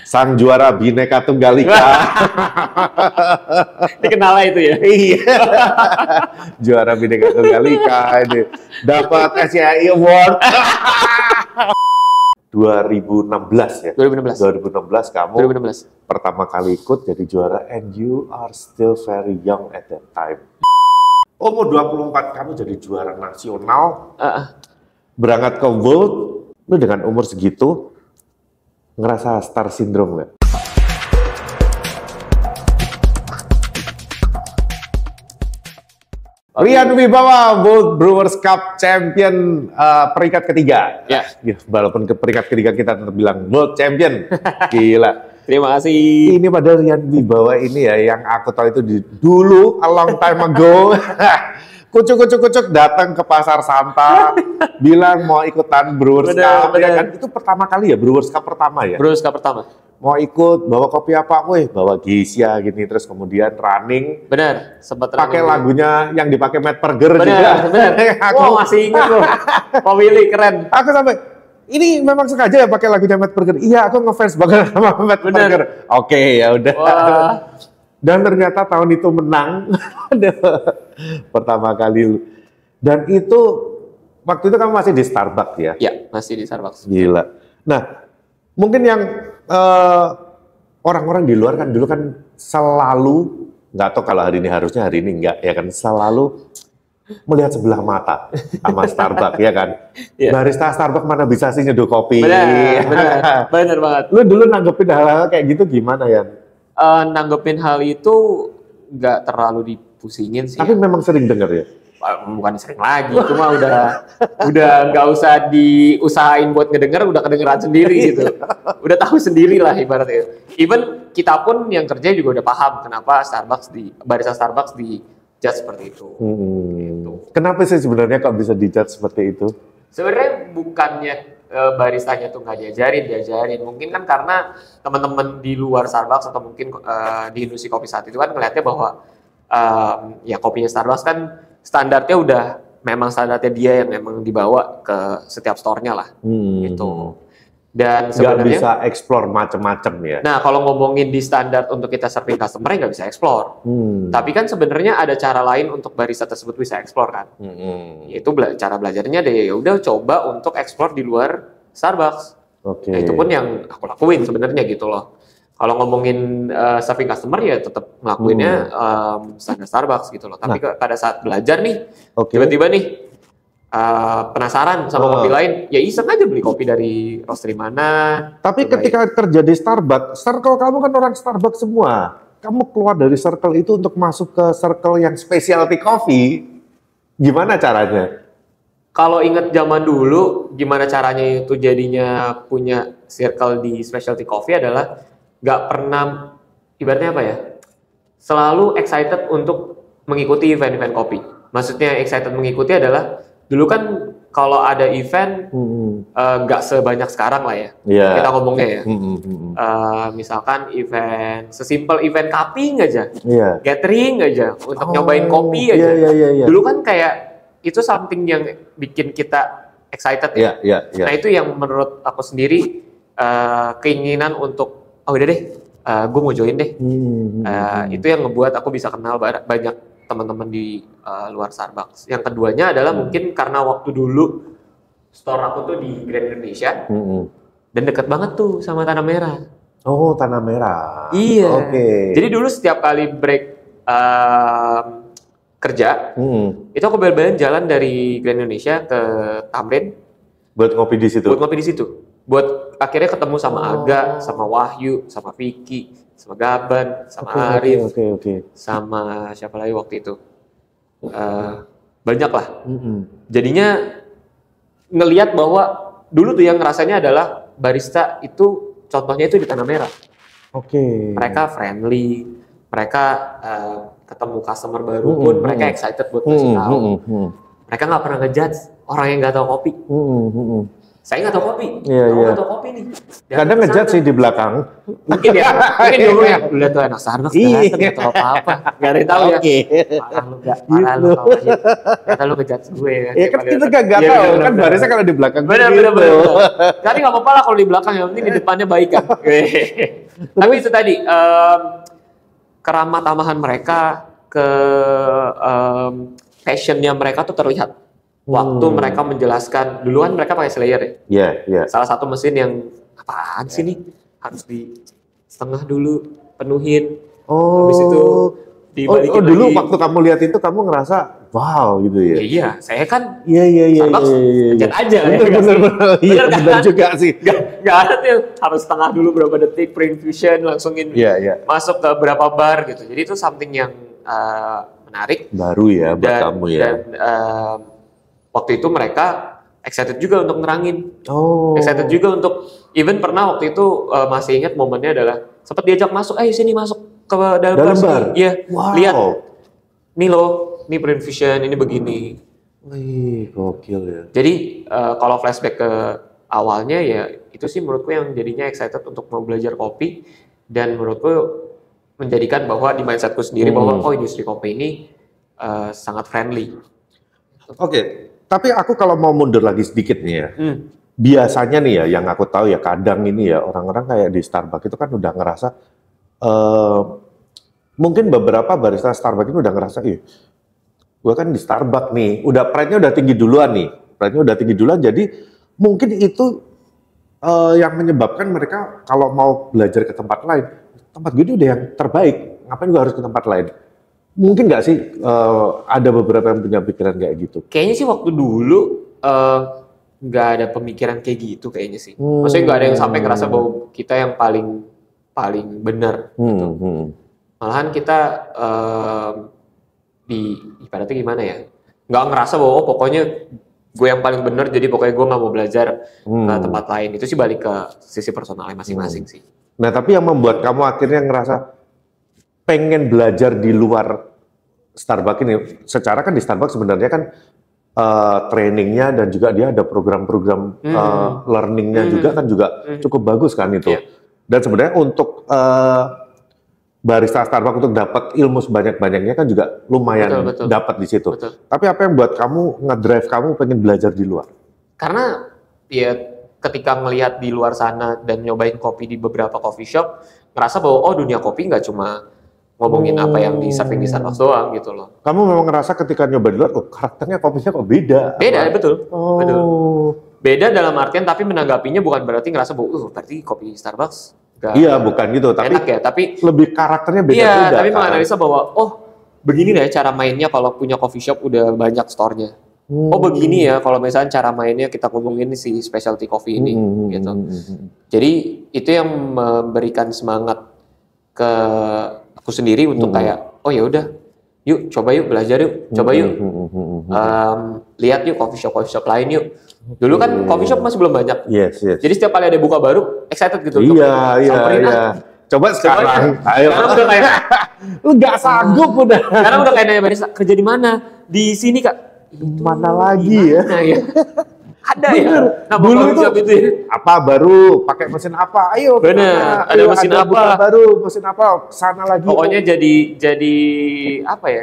Sang juara Bhinneka Tunggal Ika. Dikenal itu ya. Iya. Juara Bhinneka Tunggal Ika ini dapat SCI Award. 2016 ya. 2016 kamu 2016. pertama kali ikut jadi juara and you are still very young at that time. Umur 24 kamu jadi juara nasional. Berangkat ke World, lu dengan umur segitu ngerasa star syndrome nggak? Rian Wibawa, World Brewers Cup Champion peringkat ketiga. Ya. Walaupun ke peringkat ketiga kita tetap bilang World Champion. Gila. Terima kasih. Ini padahal Rian Wibawa ini ya yang aku tahu itu dulu a long time ago. Kucuk datang ke Pasar Santa, bilang mau ikutan Brewers Cup. Ya kan? Itu pertama kali ya, Brewers Cup pertama ya? Brewers Cup pertama. Mau ikut, bawa kopi apa? Wih, bawa Geisha gini, terus kemudian running. Benar, sempat pakai running. lagunya yang dipakai Matt Berger juga. Benar. Aku masih ingat loh. Pak Willy, keren. Aku sampai, ini memang sengaja ya pakai lagunya Matt Berger? Iya, aku ngefans banget sama Matt Berger. Oke, ya udah. Dan ternyata tahun itu menang. Pertama kali. Dan itu, waktu itu kamu masih di Starbucks ya? Ya, masih di Starbucks. Gila. Nah, mungkin yang orang-orang di luar kan dulu kan selalu, nggak tahu kalau hari ini harusnya, hari ini enggak, ya kan, selalu melihat sebelah mata sama Starbucks, ya kan? Yeah. Barista Starbucks mana bisa sih nyeduh kopi? Benar banget. Lu dulu nanggepin hal-hal kayak gitu gimana ya? Nanggepin hal itu nggak terlalu dipusingin sih. Tapi memang sering denger ya? Bukan sering lagi, cuma udah nggak usah diusahain buat ngedenger, udah kedengeran sendiri gitu. Udah tahu sendiri lah ibaratnya. Even kita pun yang kerja juga udah paham kenapa barista Starbucks di judge seperti itu. Gitu. Kenapa sih sebenarnya kok bisa di judge seperti itu? Sebenarnya bukannya baristanya tuh nggak diajarin. Mungkin kan karena teman-teman di luar Starbucks atau mungkin di industri kopi saat itu kan ngelihatnya bahwa ya kopinya Starbucks kan standarnya udah memang standarnya dia yang memang dibawa ke setiap store-nya lah, gitu. Dan sebenarnya nggak bisa explore macam-macam ya. Nah, kalau ngomongin di standar untuk kita serving customer nggak bisa explore. Tapi kan sebenarnya ada cara lain untuk barista tersebut bisa explore kan. Yaitu cara belajarnya deh, ya udah coba untuk explore di luar Starbucks. Nah, itu pun yang aku lakuin sebenarnya gitu loh. Kalau ngomongin serving customer ya tetap ngelakuinnya standar Starbucks gitu loh. Tapi pada saat belajar nih, tiba-tiba nih penasaran sama kopi lain, ya iseng aja beli kopi dari roastery mana. Tapi ketika kerja di Starbucks, circle kamu kan orang Starbucks semua. Kamu keluar dari circle itu untuk masuk ke circle yang specialty coffee, gimana caranya? Kalau inget zaman dulu, gimana caranya itu jadinya punya circle di specialty coffee adalah nggak pernah, ibaratnya apa ya, selalu excited untuk mengikuti event-event kopi. Maksudnya excited mengikuti adalah, dulu kan kalau ada event, nggak sebanyak sekarang lah ya, kita ngomongnya ya. Misalkan event, sesimpel event cupping aja, gathering aja, untuk nyobain kopi aja. Dulu kan kayak, itu something yang bikin kita excited ya. Nah itu yang menurut aku sendiri, keinginan untuk oh udah deh, gue mau join deh. Itu yang ngebuat aku bisa kenal banyak teman-teman di luar Starbucks. Yang keduanya adalah mungkin karena waktu dulu store aku tuh di Grand Indonesia dan deket banget tuh sama Tanah Merah. Oh, Tanah Merah. Iya. Jadi dulu setiap kali break kerja, itu aku bel-belan jalan dari Grand Indonesia ke Tamrin. Buat ngopi di situ. Buat akhirnya ketemu sama Aga, sama Wahyu, sama Vicky, sama Gaban, sama Arif, sama siapa lagi waktu itu, banyak lah. Jadinya ngelihat bahwa dulu tuh yang rasanya adalah barista itu contohnya itu di Tanah Merah. Mereka friendly, mereka ketemu customer baru pun mereka excited buat ngasih tahu. Mereka nggak pernah ngejudge orang yang nggak tahu kopi. Saya nggak tahu kopi, nggak tahu kopi nih. Kadang ngejudge sih di belakang. Mungkin ya, mungkin dulu ya. Lu lihat tuh anak Starbucks nggak tahu apa-apa. Nggak ada yang tahu ya. Parah lu kalau aja. Kata lu ngejudge gue ya. Ya kan kita nggak tahu, kan barisnya kalau di belakang bener. Tapi nggak apa-apa lah kalau di belakang, yang penting di depannya baik kan. Tapi itu tadi, keramah tamahan mereka, passionnya mereka tuh terlihat. Waktu mereka menjelaskan, duluan mereka pakai Slayer ya. Iya. Salah satu mesin yang apaan sih nih, harus di setengah dulu penuhin, habis itu dibalikin lagi. Dulu waktu kamu lihat itu kamu ngerasa wow gitu ya? Iya, saya kan Starbucks pencet aja. Bener juga sih. Gak ada tuh harus setengah dulu berapa detik pre-infusion langsungin masuk ke berapa bar gitu. Jadi itu something yang menarik. Baru ya buat kamu ya. Dan waktu itu mereka excited juga untuk nerangin. Excited juga untuk, even pernah waktu itu masih ingat momennya adalah sempat diajak masuk, ayo sini masuk ke dalam bar. Iya, lihat. Nih loh, ini pre-infusion, ini begini. Wih, gokil ya. Jadi kalau flashback ke awalnya ya itu sih menurutku yang jadinya excited untuk mau belajar kopi, dan menurutku menjadikan bahwa di mindsetku sendiri bahwa industri kopi ini sangat friendly. Oke. Tapi aku kalau mau mundur lagi sedikit nih ya, biasanya nih ya, yang aku tahu ya kadang ini ya orang-orang kayak di Starbucks itu kan udah ngerasa, mungkin beberapa barista Starbucks itu udah ngerasa, gue kan di Starbucks nih, pride-nya udah tinggi duluan, jadi mungkin itu yang menyebabkan mereka kalau mau belajar ke tempat lain, tempat gue ini udah yang terbaik, ngapain gue harus ke tempat lain? Mungkin nggak sih ada beberapa yang punya pikiran kayak gitu? Kayaknya sih waktu dulu nggak ada pemikiran kayak gitu kayaknya sih. Maksudnya nggak ada yang sampai ngerasa bahwa kita yang paling benar. Gitu. Malahan kita ibaratnya gimana ya? Nggak ngerasa bahwa pokoknya gue yang paling benar, jadi pokoknya gue nggak mau belajar ke tempat lain. Itu sih balik ke sisi personalnya masing-masing sih. Nah tapi yang membuat kamu akhirnya ngerasa pengen belajar di luar Starbucks ini, secara kan di Starbucks sebenarnya kan trainingnya dan juga dia ada program-program learningnya juga kan cukup bagus kan itu. Dan sebenarnya untuk barista Starbucks untuk dapat ilmu sebanyak-banyaknya kan juga lumayan dapat di situ. Tapi apa yang buat kamu ngedrive kamu pengen belajar di luar? Karena ya ketika ngelihat di luar sana dan nyobain kopi di beberapa coffee shop, ngerasa bahwa dunia kopi nggak cuma ngomongin apa yang di serving di Starbucks doang gitu loh. Kamu memang ngerasa ketika nyoba di luar, karakternya kopinya kok beda? Beda, betul. Betul. Beda dalam artian, tapi menanggapinya bukan berarti ngerasa bahwa berarti kopi Starbucks gak bukan gitu, tapi enak ya, tapi lebih karakternya beda-beda. Iya, tapi menganalisa bahwa begini deh cara mainnya kalau punya coffee shop udah banyak store-nya. Begini ya kalau misalnya cara mainnya kita ngomongin si specialty coffee ini gitu. Jadi itu yang memberikan semangat ke aku sendiri untuk kayak ya udah, yuk coba yuk belajar yuk, coba yuk lihat yuk coffee shop lain yuk. Dulu kan coffee shop masih belum banyak. Yes. Jadi setiap kali ada buka baru excited gitu. Iya. Coba sekarang, ayo. Sekarang udah kayak lu nggak sanggup udah. Sekarang udah kayak nanya barista, kerja di mana? Di sini Kak. Mana lagi ya? Ada ya. Nah, dulu itu apa baru pakai mesin apa? Ayo. Bener. Ada mesin apa? Buka baru mesin apa? Sana lagi. Pokoknya jadi apa ya?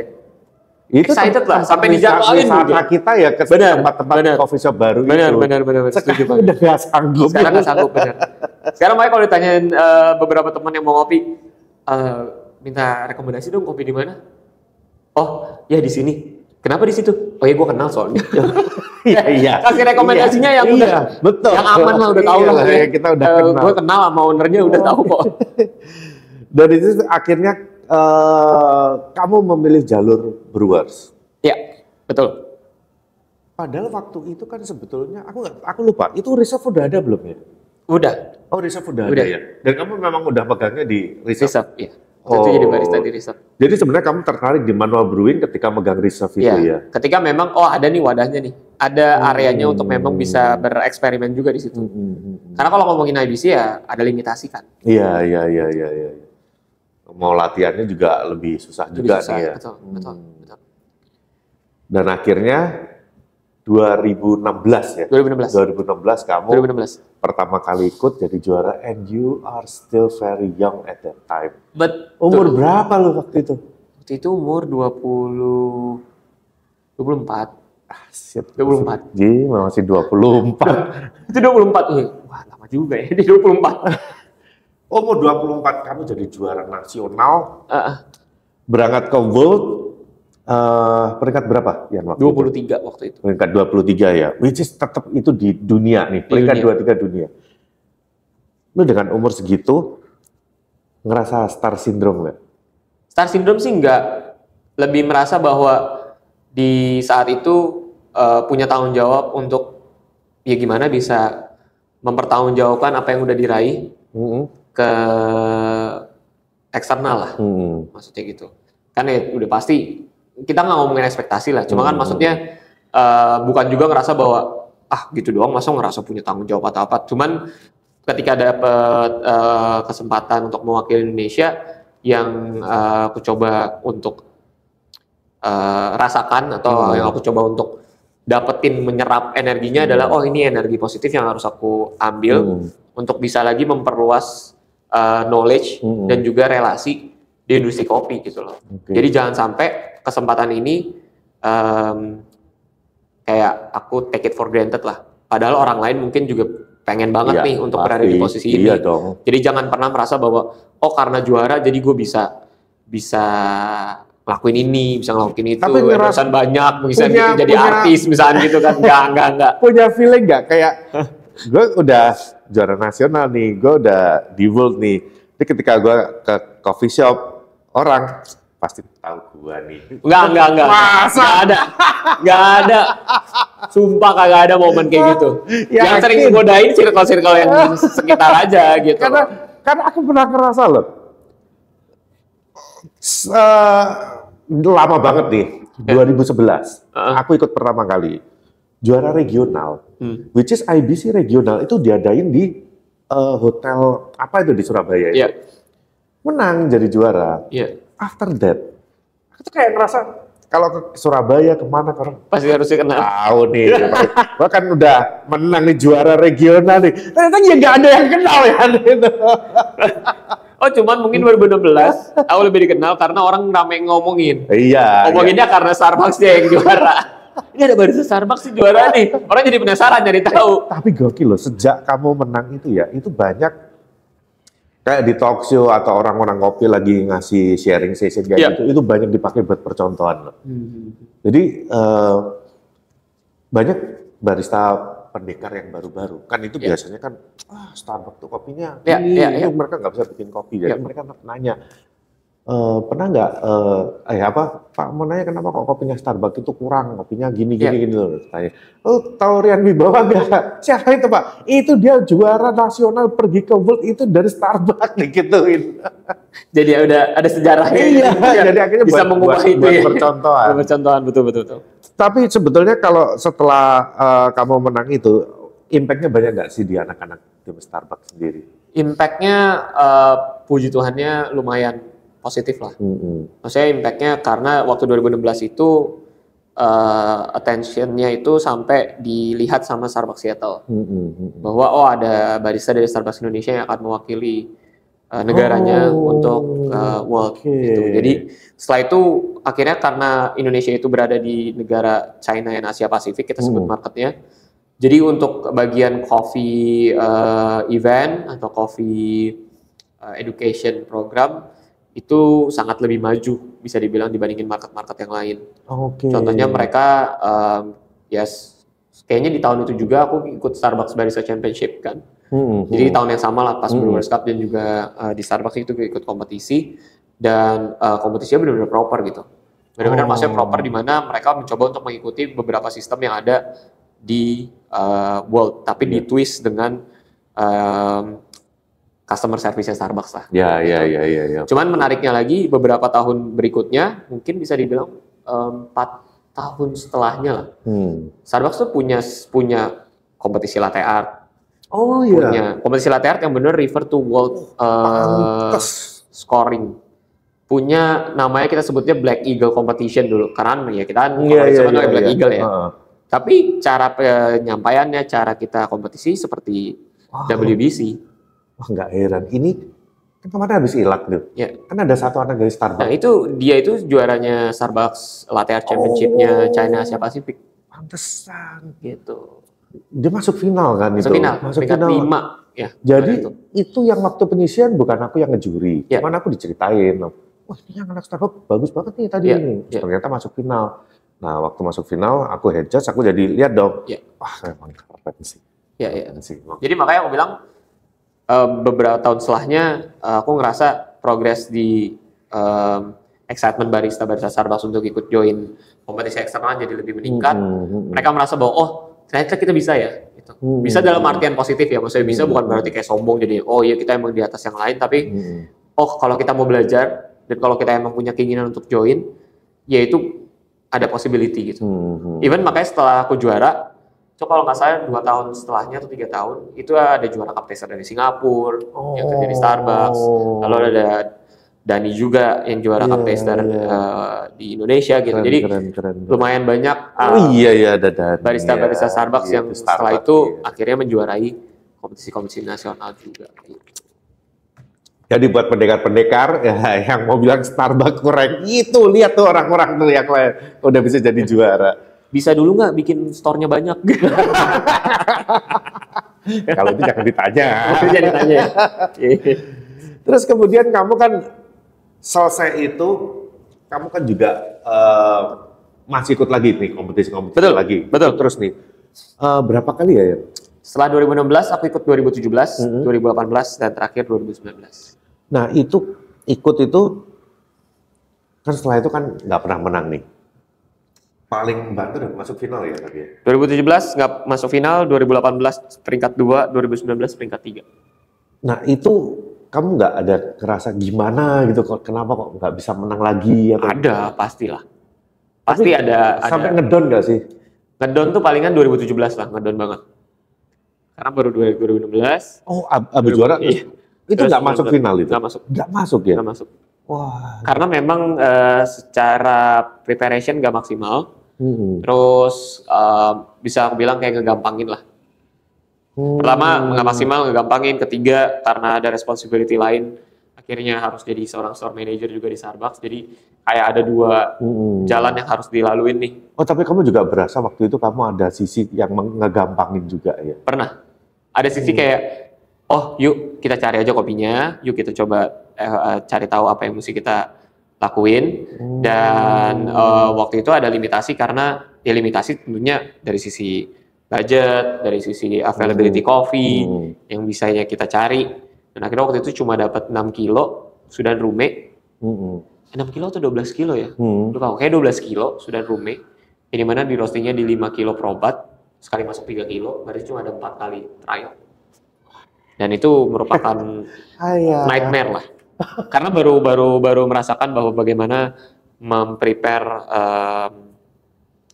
Itu excited lah sampai dijadwalin juga. Kita ya ke tempat-tempat coffee shop baru bener, itu. Bener. Sekarang udah nggak sanggup. Sekarang nggak sanggup bener. Sekarang makanya kalau ditanyain beberapa teman yang mau ngopi, minta rekomendasi dong kopi di mana? Oh ya di sini. Kenapa di situ? Oh ya gue kenal soalnya. Iya. Kasih rekomendasinya yang udah, betul. Yang aman lah, udah tahu lah. Kita udah kenal. Gue kenal sama ownernya, udah tahu kok. Dan itu akhirnya kamu memilih jalur brewers. Iya, betul. Padahal waktu itu kan sebetulnya aku lupa. Itu reserve udah ada belum ya? Udah. Oh reserve udah ada ya. Dan kamu memang udah pegangnya di reserve. Iya. Itu jadi barista di reserve. Jadi sebenarnya kamu tertarik di manual brewing ketika megang reserve itu ya? Ketika memang ada nih wadahnya nih, ada areanya untuk memang bisa bereksperimen juga di situ. Karena kalau ngomongin IBC ya ada limitasi kan. Iya. Mau latihannya juga lebih susah juga nih ya. Betul. Dan akhirnya 2016 ya. 2016. 2016 kamu 2016. pertama kali ikut jadi juara and you are still very young at that time. But Umur berapa lu waktu itu? waktu itu umur 24. Shit, 24. Ji, masih 24. Itu 24. Wah, lama juga ya di 24. Umur 24 kamu jadi juara nasional. Uh, Berangkat ke World peringkat berapa? Yan, waktu 23 itu? waktu itu. Peringkat 23 ya. Which is tetap itu di dunia nih, peringkat 23 dunia. Lu dengan umur segitu ngerasa star syndrome nggak? Star syndrome sih enggak. Lebih merasa bahwa di saat itu punya tanggung jawab untuk ya gimana bisa mempertanggungjawabkan apa yang udah diraih ke eksternal lah, maksudnya gitu. Kan ya udah pasti kita nggak ngomongin ekspektasi lah, cuma kan maksudnya bukan juga ngerasa bahwa gitu doang, masa ngerasa punya tanggung jawab atau apa. Cuman ketika dapet kesempatan untuk mewakili Indonesia, yang aku coba untuk rasakan atau yang aku coba untuk dapetin menyerap energinya adalah ini energi positif yang harus aku ambil untuk bisa lagi memperluas knowledge dan juga relasi di industri kopi gitu loh. Jadi jangan sampai kesempatan ini kayak aku take it for granted lah. Padahal orang lain mungkin juga pengen banget nih untuk berada di posisi ini. Dong. Jadi jangan pernah merasa bahwa karena juara jadi gue bisa ngelakuin ini, bisa ngelakuin itu, endorsean banyak, bisa gitu, jadi artis misalnya gitu kan. Enggak. Punya feeling nggak kayak gue udah juara nasional nih, gue udah di World nih. Jadi ketika gue ke coffee shop, orang pasti tahu gue nih. Enggak. Masa? Enggak ada. Sumpah kagak ada momen kayak gitu. Yang sering godain circle-circle yang sekitar aja gitu. Karena aku pernah ngerasa loh. Lama banget nih, 2011. Aku ikut pertama kali. Juara regional. Which is IBC regional itu diadain di hotel apa itu di Surabaya itu. Menang jadi juara. After that, aku tuh kayak ngerasa kalau ke Surabaya kemana orang pasti harus dikenal. Tahu nih, gua kan udah menang nih juara regional nih. Ternyata ya nggak ada yang kenal ya. Cuman mungkin 2016 aku lebih dikenal karena orang rame ngomongin. Iya. Ngomonginnya karena Starbucks dia yang juara. Ini ada barista Starbucks sih juara nih. Orang jadi penasaran nyari tahu. Tapi gokil loh, sejak kamu menang itu ya, itu banyak kayak di talk show atau orang-orang kopi lagi ngasih sharing session kayak gitu, itu banyak dipakai buat percontohan loh. Jadi banyak barista pendekar yang baru-baru, kan itu biasanya kan Starbucks tuh kopinya mereka nggak bisa bikin kopi, jadi mereka nanya pernah nggak Pak mau nanya kenapa kok kopinya Starbucks itu kurang, kopinya gini loh. Tanya, tahu Rian Wibawa nggak? Siapa itu Pak? Itu dia juara nasional pergi ke World itu dari Starbucks digituin. Jadi ada sejarahnya. Iya, jadi akhirnya bisa mengubah itu buat percontohan. Percontohan betul. Tapi sebetulnya kalau setelah kamu menang itu, impact-nya banyak nggak sih di anak-anak tim Starbucks sendiri? Impact-nya puji Tuhannya lumayan positif lah. Maksudnya impact-nya karena waktu 2016 itu attention-nya itu sampai dilihat sama Starbucks Seattle. Bahwa ada barista dari Starbucks Indonesia yang akan mewakili negaranya untuk World gitu. Jadi setelah itu akhirnya karena Indonesia itu berada di negara China dan Asia Pasifik, kita sebut marketnya. Jadi untuk bagian coffee event atau coffee education program itu sangat lebih maju bisa dibilang dibandingin market-market yang lain. Contohnya mereka kayaknya di tahun itu juga aku ikut Starbucks Barista Championship kan. Jadi di tahun yang sama lah pas Brewers Cup dan juga di Starbucks itu ikut kompetisi dan kompetisinya benar-benar proper gitu. Benar-benar maksudnya proper di mana mereka mencoba untuk mengikuti beberapa sistem yang ada di World tapi ditwist dengan customer service Starbucks lah. Iya. Cuman menariknya lagi beberapa tahun berikutnya mungkin bisa dibilang 4 tahun setelahnya lah. Starbucks tuh punya kompetisi latte art. Punya kompetisi latte art yang benar refer to world scoring. Punya namanya kita sebutnya Black Eagle Competition dulu karena ya kita kompetisi Black Eagle ya. Tapi cara penyampaiannya, cara kita kompetisi seperti WBC. Wah, nggak heran. Ini kan kemarin habis ilak tuh. Ya. Kan ada satu anak dari Starbucks. Nah dia itu juaranya Starbucks Latte Art Championship-nya China Asia Pasifik. Pantesan. Gitu. Dia masuk final kan Masuk itu. final. Masuk Peringkat final. 5. Ya, Jadi itu yang waktu penyisian bukan aku yang ngejuri. Ya. Cuman aku diceritain. Wah, ini yang anak Starbucks bagus banget nih tadi ini. Ternyata masuk final. Nah, waktu masuk final, aku head judge, aku jadi lihat dong. Wah, emang keren sih. Jadi makanya aku bilang, beberapa tahun setelahnya, aku ngerasa progres di excitement barista Starbucks untuk ikut join kompetisi eksternal jadi lebih meningkat. Mereka merasa bahwa, oh, ternyata kita bisa ya. Gitu. Bisa dalam artian positif ya, maksudnya bisa bukan berarti kayak sombong, jadi, oh iya kita emang di atas yang lain, tapi, oh kalau kita mau belajar, dan kalau kita emang punya keinginan untuk join, yaitu ada possibility gitu. Even makanya setelah aku juara, kalau nggak salah 2 tahun setelahnya atau 3 tahun, itu ada juara cup taster dari Singapura, yang terjadi Starbucks. Lalu ada Dani juga yang juara cup taster di Indonesia gitu. Jadi keren. Lumayan banyak ada Dani. Barista Starbucks yang setelah itu akhirnya menjuarai kompetisi-kompetisi nasional juga. Gitu. Jadi buat pendekar-pendekar ya, yang mau bilang Starbucks kurang, itu lihat tuh orang-orang tuh yang udah bisa jadi juara. Bisa dulu nggak bikin store-nya banyak? Kalau itu jangan ditanya. Jangan ditanya. Terus kemudian kamu kan selesai itu, kamu kan juga masih ikut lagi nih kompetisi lagi. Betul. Terus nih, berapa kali ya? Setelah 2016 aku ikut 2017, 2018 dan terakhir 2019. Nah ikut itu kan setelah itu kan nggak pernah menang nih. Paling bantu dan masuk final ya tadi ya. 2017 nggak masuk final, 2018 peringkat 2, 2019 peringkat 3. Nah itu kamu nggak ada kerasa gimana gitu, kenapa kok nggak bisa menang lagi? Atau... Ada, pastilah. Pasti ada. Sampai ngedon nggak sih? Ngedon tuh palingan 2017 lah, ngedon banget. Karena baru 2016. Oh, abis juara? Iya. Itu nggak masuk final itu? Nggak masuk. Nggak masuk ya? Nggak masuk. Wah. Karena memang secara preparation nggak maksimal. Terus bisa aku bilang kayak ngegampangin lah. Pertama nggak maksimal, ngegampangin. Ketiga karena ada responsibility lain, akhirnya harus jadi seorang store manager juga di Starbucks. Jadi kayak ada 2 jalan yang harus dilaluin nih. Oh, tapi kamu juga berasa waktu itu kamu ada sisi yang ngegampangin juga ya? Pernah. Ada sisi kayak, oh yuk kita cari aja kopinya, yuk kita coba cari tahu apa yang mesti kita lakuin. Dan waktu itu ada limitasi karena ya limitasi tentunya dari sisi budget, dari sisi availability coffee yang bisanya kita cari. Dan akhirnya waktu itu cuma dapat 6 kilo Sudan Rume. 6 kilo atau 12 kilo ya? Lupa, kayak 12 kilo Sudan Rume. Ini mana di roastingnya di 5 kilo perobat, sekali masuk 3 kilo, berarti cuma ada 4 kali trial. Dan itu merupakan nightmare lah. Karena baru merasakan bahwa bagaimana memprepare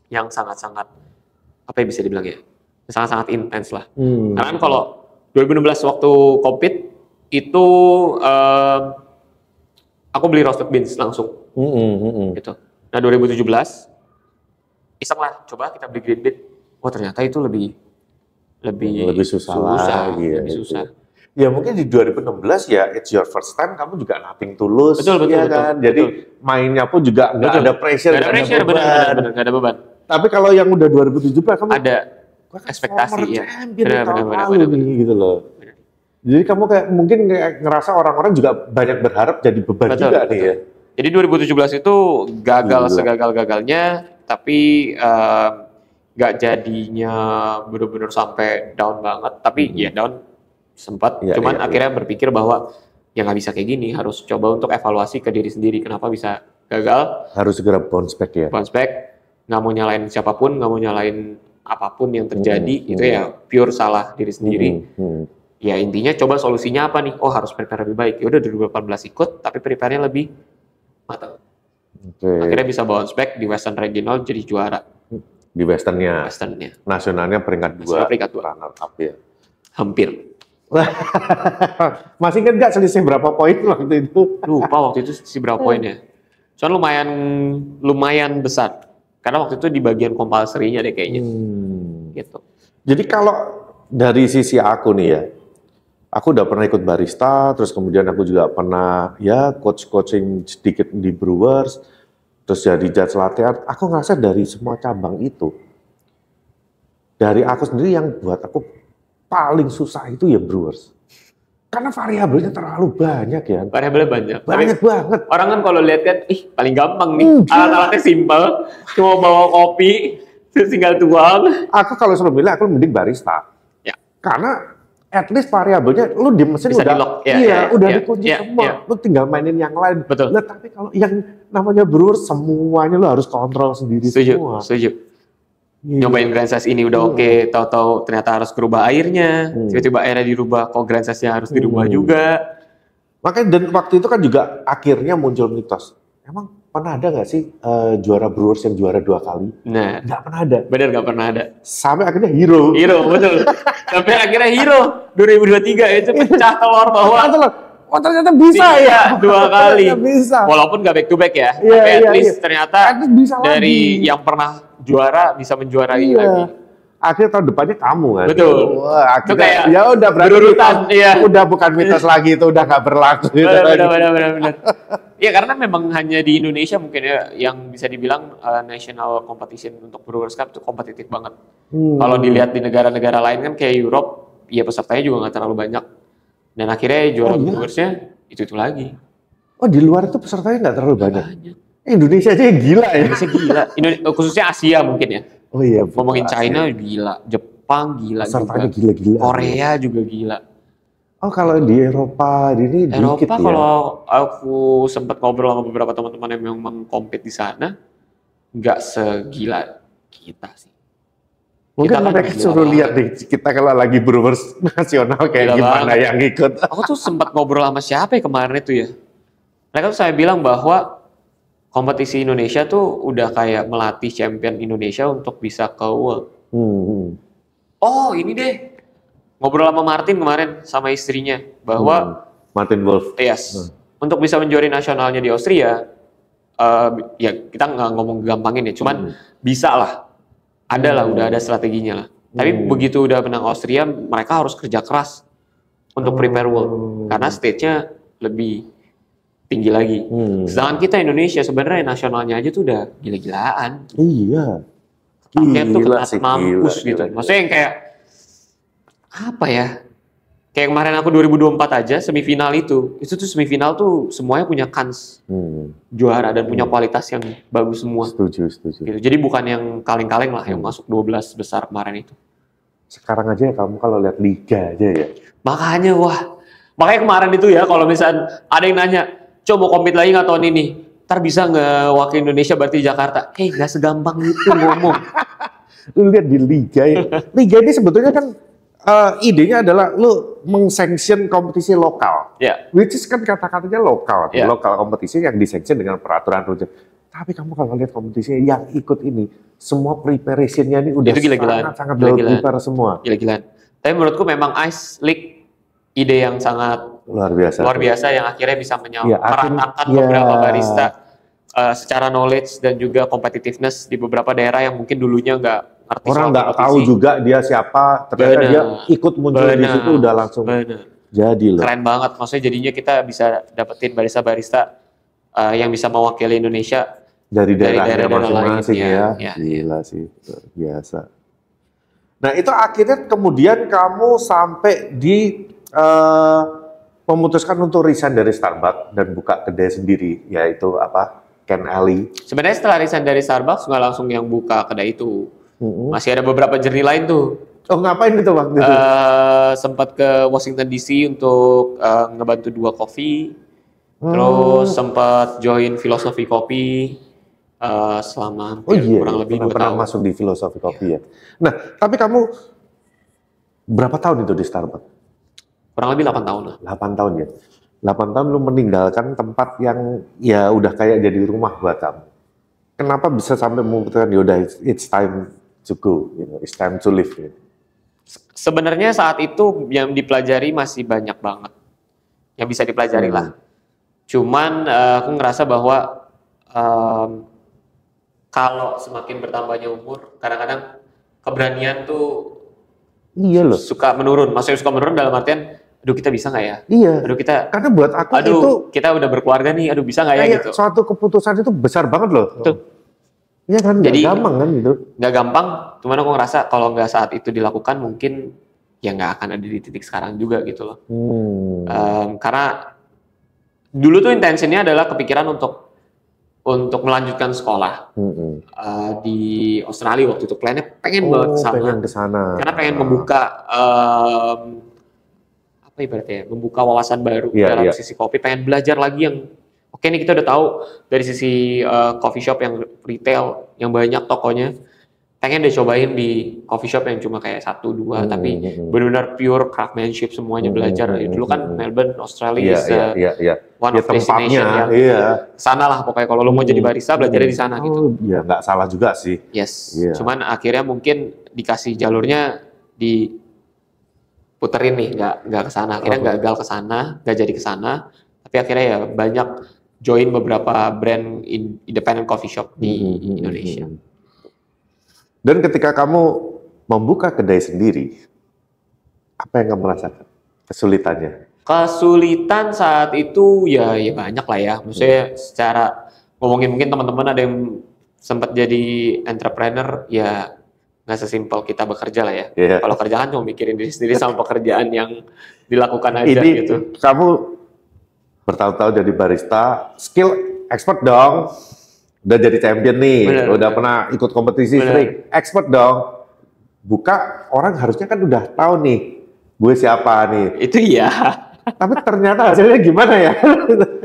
yang sangat-sangat, apa yang bisa dibilang ya, sangat-sangat intens lah. Karena kan kalau 2016 waktu COVID itu aku beli roasted beans langsung, gitu. Nah 2017 iseng lah, coba kita beli green bean. Oh ternyata itu lebih susah lagi ya. Lebih susah. Ya mungkin di 2016 ya it's your first time, kamu juga nothing tulus, betul, kan? Jadi mainnya pun juga nggak ada pressure, benar, nggak ada beban. Tapi kalau yang udah 2017 kamu ada ekspektasi ya. Benar. Gitu loh. Jadi kamu kayak mungkin ngerasa orang-orang juga banyak berharap jadi beban juga nih ya. Jadi 2017 itu gagal segagal-gagalnya, tapi nggak jadinya benar-benar sampai down banget, tapi ya down sempat. Cuman akhirnya berpikir bahwa ya nggak bisa kayak gini, harus coba untuk evaluasi ke diri sendiri kenapa bisa gagal. Harus segera bounce back ya. Bounce back, nggak mau nyalain siapapun, nggak mau nyalain apapun yang terjadi, itu ya pure salah diri sendiri. Ya intinya coba solusinya apa nih? Oh harus prepare lebih baik. Ya udah 2018 ikut, tapi prepare-nya lebih matang. Akhirnya bisa bounce back di Western Regional jadi juara. Di Westernnya. Nasionalnya peringkat 2. Peringkat 2. Runner up ya. Hampir. Masih ingat nggak selisih berapa poin waktu itu? Lupa waktu itu selisih berapa poinnya. Soalnya lumayan besar. Karena waktu itu di bagian compulsory-nya deh kayaknya. Gitu. Jadi kalau dari sisi aku nih ya, aku udah pernah ikut barista, terus kemudian aku juga pernah ya coaching sedikit di Brewers, terus jadi judge latte art. Aku ngerasa dari semua cabang itu, dari aku sendiri yang buat aku paling susah itu ya Brewers. Karena variabelnya terlalu banyak ya. Variabelnya banyak. Banyak banget. Orang kan kalau lihat kan, paling gampang nih. Alat-alatnya simpel, cuma bawa kopi, terus tinggal tuang. Aku kalau suruh milih, aku mending barista. Ya. Karena at least variabelnya lu di mesin bisa udah di-lock. udah dikunci semua. Lu tinggal mainin yang lain. Betul. Nah, tapi kalau yang namanya brewer semuanya lu harus kontrol sendiri semua. Setuju. Nyobain grind size ini udah oke, tahu-tahu ternyata harus berubah airnya, tiba-tiba airnya dirubah, kok grind size-nya harus dirubah juga. Makanya dan waktu itu kan juga akhirnya muncul mitos. Emang pernah ada nggak sih juara Brewers yang juara 2 kali? Nah, nggak pernah ada. Bener nggak pernah ada. Sampai akhirnya Hero, betul. Sampai akhirnya Hero 2023 itu pecah telur bahwa oh ternyata bisa ya 2 kali. Bisa. Walaupun nggak back to back ya, tapi at least ternyata bisa dari yang pernah juara bisa menjuarai lagi. Akhirnya tahun depannya kamu kan. Betul. Wah, itu kayak ya udah berarti berurutan, udah bukan mitos lagi, itu udah nggak berlaku. Benar. Ya karena memang hanya di Indonesia mungkin ya yang bisa dibilang national competition untuk Brewers Cup itu kompetitif banget. Kalau dilihat di negara-negara lain kan kayak Europe, ya pesertanya juga nggak terlalu banyak. Dan akhirnya juara Brewers-nya itu lagi. Oh di luar itu pesertanya nggak terlalu banyak. Indonesia aja yang gila ya. Indonesia gila. Khususnya Asia mungkin ya. Oh iya. Ngomongin China gila, Jepang gila pesertanya juga. Gila-gila. Korea juga gila. Oh kalau di Eropa ini Eropa dikit ya. Kalau aku sempat ngobrol sama beberapa teman-teman yang memang compete di sana, nggak segila kita sih. Mungkin mereka suruh lihat nih kita kalau lagi Brewers nasional kayak gimana yang ikut. Aku tuh sempat ngobrol sama siapa ya kemarin itu ya. Mereka tuh saya bilang bahwa kompetisi Indonesia tuh udah kayak melatih champion Indonesia untuk bisa ke World. Oh ini deh, ngobrol sama Martin kemarin sama istrinya bahwa Martin Wolf. Yes, untuk bisa menjuari nasionalnya di Austria, ya kita nggak ngomong gampangin ya, cuman bisa lah, ada lah, udah ada strateginya lah. Tapi begitu udah menang Austria, mereka harus kerja keras untuk prepare World, karena stage-nya lebih tinggi lagi. Sedangkan kita Indonesia sebenarnya nasionalnya aja tuh udah gila-gilaan. Iya. Tapi tuh ketat sih, mampus gitu. Maksudnya yang kayak apa ya? Kayak kemarin aku 2024 aja semifinal itu tuh semifinal tuh semuanya punya kans juara dan punya kualitas yang bagus semua. Setuju. Gitu. Jadi bukan yang kaleng-kaleng lah yang masuk 12 besar kemarin itu. Sekarang aja kamu kalau lihat liga aja ya. Makanya kemarin itu ya kalau misalnya ada yang nanya, coba compete lagi nggak tahun ini? Ntar bisa nggak wakil Indonesia berarti Jakarta? Nggak segampang itu ngomong. Lu lihat di liga ya. Liga ini sebetulnya kan idenya adalah lu mengsanction kompetisi lokal. Which is kan kata-katanya lokal. Lokal kompetisi yang disanction dengan peraturan rutin. Tapi kamu kalau lihat kompetisi yang ikut ini, semua preparation-nya ini udah sangat prepare semua. Gila-gilaan. Tapi menurutku memang Ice League ide yang sangat luar biasa yang akhirnya bisa meratakan beberapa barista secara knowledge dan juga competitiveness di beberapa daerah yang mungkin dulunya nggak ngerti. Orang nggak tahu juga dia siapa, ternyata dia ikut muncul di situ udah langsung jadi loh. Keren banget, maksudnya jadinya kita bisa dapetin barista-barista yang bisa mewakili Indonesia dari daerah masing-masing ya. Gila sih, luar biasa. Nah itu akhirnya kemudian kamu sampai di memutuskan untuk resign dari Starbucks dan buka kedai sendiri, yaitu Ken Alley. Sebenarnya setelah resign dari Starbucks nggak langsung yang buka kedai itu, masih ada beberapa journey lain tuh. Oh ngapain itu waktu itu? Sempat ke Washington DC untuk ngebantu 2 coffee, terus sempat join Filosofi Kopi selama kurang lebih 2 tahun. Pernah masuk di Filosofi Kopi ya. Nah tapi kamu berapa tahun itu di Starbucks? Kurang lebih 8 tahun lah. 8 tahun ya. 8 tahun lu meninggalkan tempat yang ya udah kayak jadi rumah buat kamu. Kenapa bisa sampai memutuskan yaudah it's time to go, it's time to live. Sebenarnya saat itu yang dipelajari masih banyak banget. Yang bisa dipelajari lah. Cuman aku ngerasa bahwa kalau semakin bertambahnya umur, kadang-kadang keberanian tuh Iya loh. suka menurun. Maksudnya suka menurun dalam artian, aduh kita bisa nggak ya? Iya. Aduh kita, Karena buat aku aduh itu kita udah berkeluarga nih, aduh bisa nggak ya kayak gitu. suatu keputusan itu besar banget loh. Betul. Iya kan, nggak Jadi, gampang kan gitu. Nggak gampang, cuman aku ngerasa kalau nggak saat itu dilakukan mungkin ya nggak akan ada di titik sekarang juga gitu loh. Karena dulu tuh intensinya adalah kepikiran untuk melanjutkan sekolah di Australia waktu itu, plannya pengen banget ke sana. Karena pengen membuka apa ibaratnya, membuka wawasan baru dalam sisi kopi, pengen belajar lagi yang oke nih kita udah tahu dari sisi coffee shop yang retail yang banyak tokonya, pengen deh cobain di coffee shop yang cuma kayak 1-2 tapi benar-benar pure craftsmanship semuanya belajar. Dulu kan Melbourne, Australia one of destination yang sana lah pokoknya kalau lo mau jadi barista belajarnya di sana gitu. Iya nggak salah juga sih. Yes. Cuman akhirnya mungkin dikasih jalurnya diputerin nih, nggak ke sana. Akhirnya gagal ke sana, nggak jadi ke sana. Tapi akhirnya ya banyak join beberapa brand independent coffee shop di Indonesia. Dan ketika kamu membuka kedai sendiri, apa yang kamu rasakan? Kesulitannya? Kesulitan saat itu ya banyak lah ya. Maksudnya secara ngomongin mungkin teman-teman ada yang sempat jadi entrepreneur, ya nggak sesimpel kita bekerja lah ya. Kalau kerja kan cuma mikirin diri sendiri sama pekerjaan yang dilakukan aja gitu. Kamu bertahun-tahun jadi barista, skill expert dong. Udah jadi champion nih, udah pernah ikut kompetisi sering, expert dong. Buka, orang harusnya kan udah tahu nih, gue siapa nih. Itu iya. Tapi ternyata hasilnya gimana ya?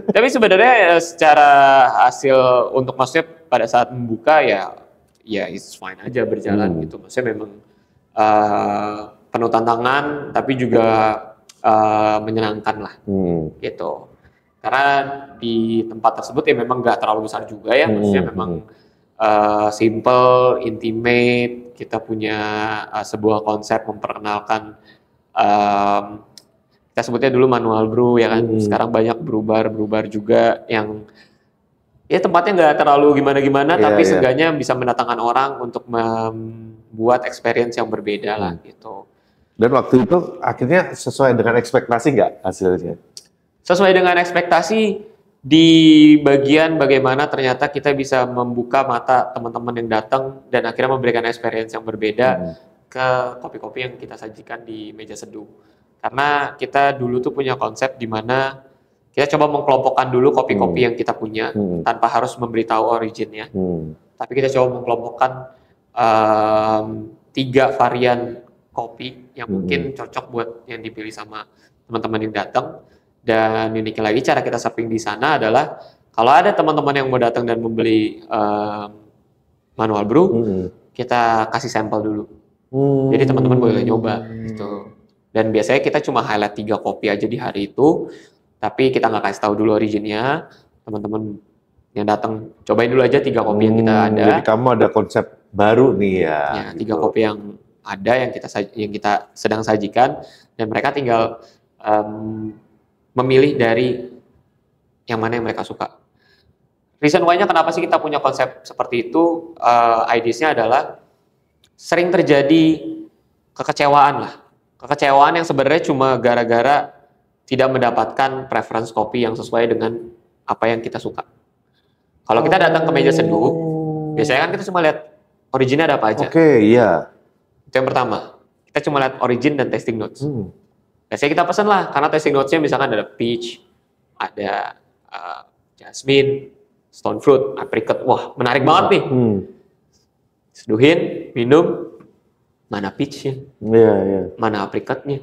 Tapi sebenarnya secara hasil untuk maksudnya pada saat membuka ya it's fine aja berjalan gitu. Maksudnya memang penuh tantangan, tapi juga menyenangkan lah gitu. Karena di tempat tersebut ya memang nggak terlalu besar juga ya, maksudnya memang simple, intimate. Kita punya sebuah konsep memperkenalkan, kita sebutnya dulu manual brew ya kan. Sekarang banyak brew-bar juga yang ya tempatnya nggak terlalu gimana-gimana, tapi seenggaknya bisa mendatangkan orang untuk membuat experience yang berbeda lah gitu. Dan waktu itu akhirnya sesuai dengan ekspektasi nggak hasilnya? Sesuai dengan ekspektasi di bagian bagaimana ternyata kita bisa membuka mata teman-teman yang datang dan akhirnya memberikan experience yang berbeda ke kopi-kopi yang kita sajikan di meja seduh. Karena kita dulu tuh punya konsep di mana kita coba mengkelompokkan dulu kopi-kopi yang kita punya tanpa harus memberitahu originnya. Tapi kita coba mengkelompokkan 3 varian kopi yang mungkin cocok buat yang dipilih sama teman-teman yang datang. Dan uniknya lagi cara kita serving di sana adalah kalau ada teman-teman yang mau datang dan membeli manual brew, kita kasih sampel dulu. Jadi teman-teman boleh nyoba gitu. Dan biasanya kita cuma highlight 3 kopi aja di hari itu, tapi kita nggak kasih tahu dulu originnya. Teman-teman yang datang cobain dulu aja 3 kopi yang kita ada. Jadi kamu ada konsep baru nih ya. Ya, 3 kopi yang ada yang kita sedang sajikan dan mereka tinggal memilih dari yang mana yang mereka suka. Reason why-nya kenapa sih kita punya konsep seperti itu, ideas-nya adalah sering terjadi kekecewaan lah. Kekecewaan yang sebenarnya cuma gara-gara tidak mendapatkan preference kopi yang sesuai dengan apa yang kita suka. Kalau kita datang ke meja seduh, biasanya kan kita cuma lihat originnya ada apa aja. Iya. Itu yang pertama. Kita cuma lihat origin dan tasting notes. Biasanya kita pesan lah, karena tasting notes-nya misalkan ada peach, ada jasmine, stone fruit, apricot. Wah, menarik banget nih. Seduhin, minum, mana peach-nya? Mana apricot-nya?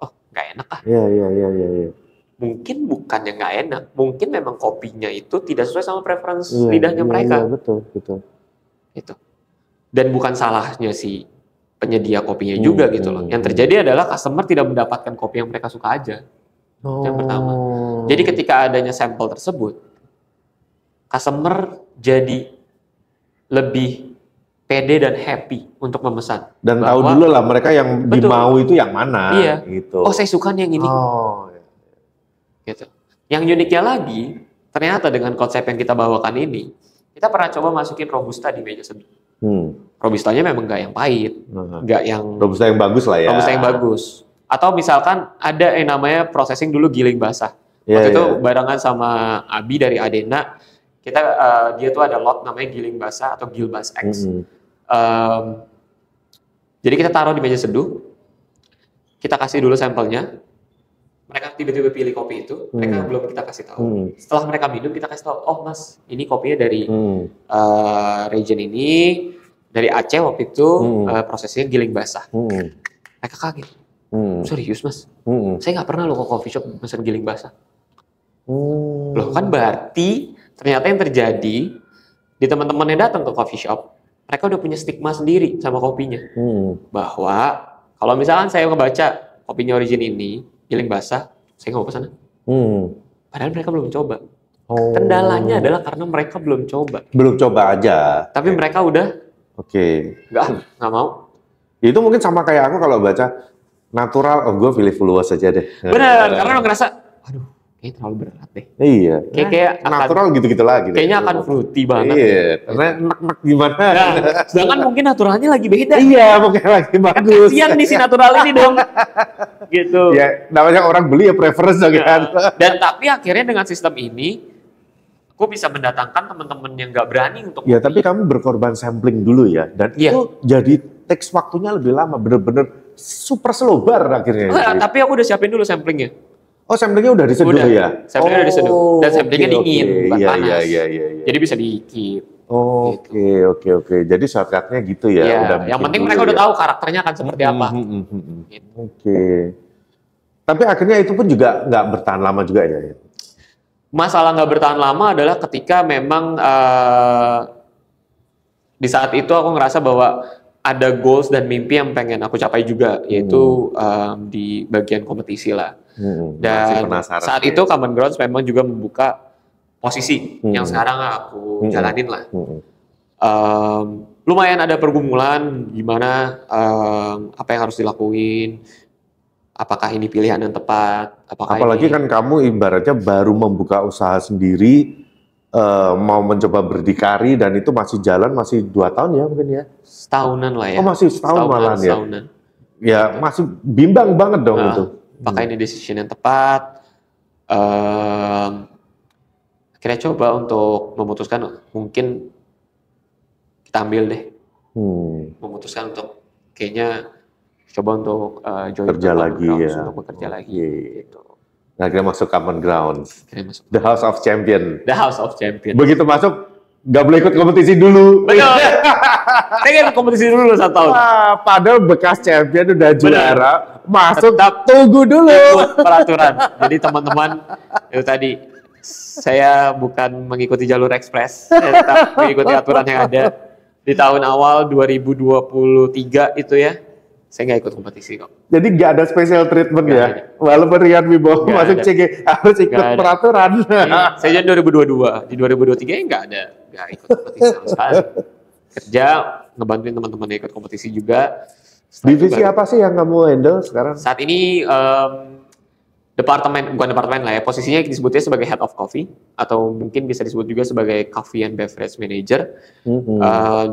Oh, nggak enak ah. Iya. Mungkin bukannya nggak enak, mungkin memang kopinya itu tidak sesuai sama preference lidahnya mereka. Iya, betul. Gitu. Dan bukan salahnya si penyedia kopinya juga gitu loh. Yang terjadi adalah customer tidak mendapatkan kopi yang mereka suka aja. Itu yang pertama. Jadi ketika adanya sampel tersebut, customer jadi lebih pede dan happy untuk memesan. Dan tahu dulu lah mereka yang dimau itu yang mana. Gitu. Oh, saya suka yang ini. Gitu. Yang uniknya lagi, ternyata dengan konsep yang kita bawakan ini, kita pernah coba masukin robusta di meja seduh. Robustanya memang nggak yang pahit, nggak yang robusta yang bagus lah ya. Robusta yang bagus. Atau misalkan ada yang namanya processing dulu giling basah. Waktu itu barengan sama Abi dari Adena, kita dia tuh ada lot namanya giling basah atau Gilbas X. Jadi kita taruh di meja seduh, kita kasih dulu sampelnya. Mereka tiba-tiba pilih kopi itu, mereka belum kita kasih tahu. Setelah mereka minum, kita kasih tahu, oh mas, ini kopinya dari region ini, dari Aceh waktu itu, prosesnya giling basah. Mereka kaget. Serius mas? Saya nggak pernah loh ke coffee shop pesan giling basah. Loh kan berarti ternyata yang terjadi di teman-teman yang datang ke coffee shop, mereka udah punya stigma sendiri sama kopinya. Bahwa kalau misalkan saya ngebaca kopinya origin ini, giling basah, saya nggak mau kesana. Padahal mereka belum coba. Kendalanya adalah karena mereka belum coba. Belum coba aja. Tapi mereka udah nggak mau. Itu mungkin sama kayak aku kalau baca natural, gue pilih Fuluas aja deh. Bener, karena lo ngerasa, aduh, kayaknya terlalu berat deh. Iya. Kayak natural gitu-gitu lagi. Kayaknya akan fruity banget. Iya, karena enak-enak gimana. Nah, sedangkan mungkin naturalnya lagi beda. Iya, mungkin lagi bagus. Kasian nih si natural ini dong. Gitu. Ya, namanya orang beli ya preference kan. Dan tapi akhirnya dengan sistem ini, aku bisa mendatangkan teman-teman yang nggak berani untuk ya, tapi kamu berkorban sampling dulu ya. Dan itu jadi teks waktunya lebih lama. Bener-bener super slow bar akhirnya. Tapi aku udah siapin dulu samplingnya. Oh, samplingnya udah diseduh ya? Samplingnya udah diseduh. Dan samplingnya dingin, bukan panas. Iya. Jadi bisa di-keep. Oke. Jadi shortcutnya gitu ya. Udah yang penting mereka udah tahu karakternya akan seperti apa. Oke. Tapi akhirnya itu pun juga nggak bertahan lama juga ya? Masalah nggak bertahan lama adalah ketika memang di saat itu aku ngerasa bahwa ada goals dan mimpi yang pengen aku capai juga, yaitu di bagian kompetisi lah. Dan saat itu Common Grounds memang juga membuka posisi yang sekarang aku jalanin lah. Lumayan ada pergumulan gimana, apa yang harus dilakuin, apakah ini pilihan yang tepat, apalagi kan kamu ibaratnya baru membuka usaha sendiri, mau mencoba berdikari dan itu masih jalan, masih 2 tahun ya mungkin ya? Setahunan lah ya. Oh masih setahun malah ya? Setahunan. Ya masih bimbang banget dong itu. Apakah ini decision yang tepat? Akhirnya coba untuk memutuskan mungkin kita ambil deh. Memutuskan untuk kayaknya coba untuk join kerja lagi ya. Untuk bekerja lagi. Gitu. Nah, akhirnya masuk Common Grounds. The House of Champion. The House of Champion. Begitu masuk, nggak boleh ikut kompetisi dulu. Betul. Saya ikut kompetisi dulu 1 tahun. Padahal bekas champion udah juara, masuk tunggu dulu. Ikut peraturan. Jadi teman-teman, itu tadi saya bukan mengikuti jalur ekspres, saya tetap mengikuti aturan yang ada. Di tahun awal 2023 itu ya, saya nggak ikut kompetisi kok. Jadi nggak ada special treatment ya? Walaupun Rian Wibowo masuk CG harus ikut peraturan. Saya jadi 2022, di 2023 nggak ikut kompetisi sama sekali. Kerja, ngebantuin teman-teman yang ikut kompetisi juga. Divisi apa sih yang kamu handle sekarang? Saat ini bukan departemen lah ya, posisinya disebutnya sebagai Head of Coffee, atau mungkin bisa disebut juga sebagai Coffee and Beverage Manager.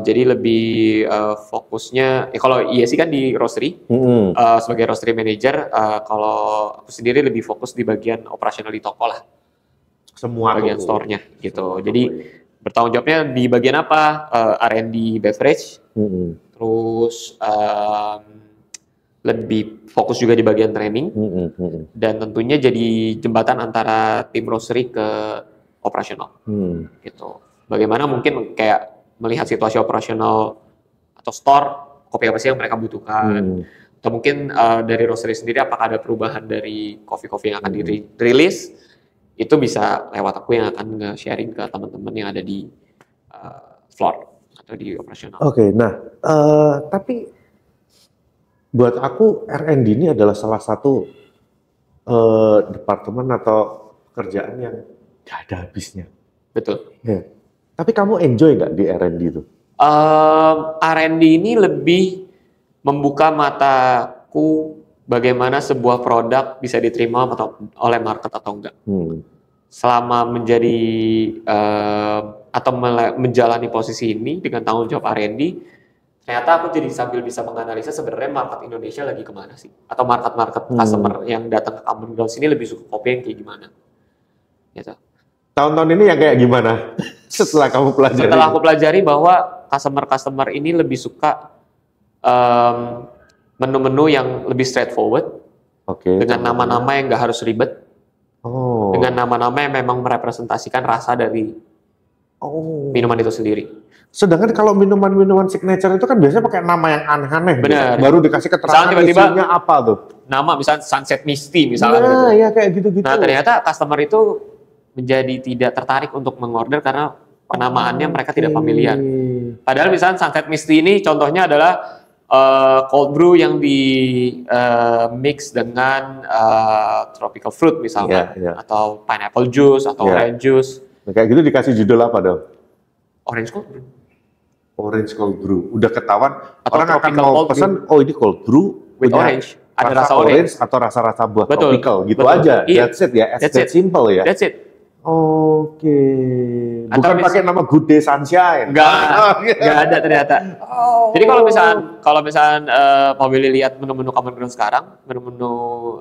Jadi lebih fokusnya, kalau iya sih kan di roastery, sebagai roastery manager, kalau aku sendiri lebih fokus di bagian operasional di toko lah. Semua bagian store-nya gitu. Jadi bertanggung jawabnya di bagian apa? R&D beverage, terus lebih fokus juga di bagian training, dan tentunya jadi jembatan antara tim roastery ke operasional, gitu. Bagaimana mungkin kayak melihat situasi operasional atau store, kopi apa sih yang mereka butuhkan, atau mungkin dari roastery sendiri apakah ada perubahan dari kopi-kopi yang akan dirilis, itu bisa lewat aku yang akan nge-sharing ke teman-teman yang ada di floor atau di operasional. Oke, nah tapi buat aku R&D ini adalah salah satu departemen atau pekerjaan yang gak ada habisnya. Betul. Ya. Tapi kamu enjoy nggak di R&D itu? R&D ini lebih membuka mataku bagaimana sebuah produk bisa diterima oleh market atau enggak. Selama menjadi atau menjalani posisi ini dengan tanggung jawab R&D, ternyata aku jadi sambil bisa menganalisa sebenarnya market Indonesia lagi kemana sih, atau market customer yang datang ke Common Grounds ini lebih suka kopi yang kayak gimana gitu. Tahun-tahun ini yang kayak gimana setelah kamu pelajari? Setelah aku pelajari bahwa customer ini lebih suka menu-menu yang lebih straightforward, dengan nama-nama yang nggak harus ribet, dengan nama-nama yang memang merepresentasikan rasa dari minuman itu sendiri. Sedangkan kalau minuman-minuman signature itu kan biasanya pakai nama yang aneh-aneh. Benar. Baru dikasih keterangan isinya apa tuh. Nama misalnya Sunset Misty misalnya. Nah, gitu. Ya kayak gitu-gitu. Nah, ternyata customer itu menjadi tidak tertarik untuk mengorder karena penamaannya mereka tidak familiar. Padahal misalnya Sunset Misty ini contohnya adalah cold brew yang di mix dengan tropical fruit misalnya, atau pineapple juice atau orange juice. Nah, kayak gitu dikasih judul apa dong? Orange cold brew. Orange cold brew. Udah ketahuan Atau orang akan mau pesan, oh ini cold brew with orange. Ada rasa orange atau rasa-rasa buah tropical gitu aja. Iya. That's it ya. That's simple ya. That's it. Oke. Bukan pakai nama Good Day Sunshine. Enggak ada ternyata. Jadi kalau misalnya Pak Willy lihat menu-menu Common Grounds sekarang, menu-menu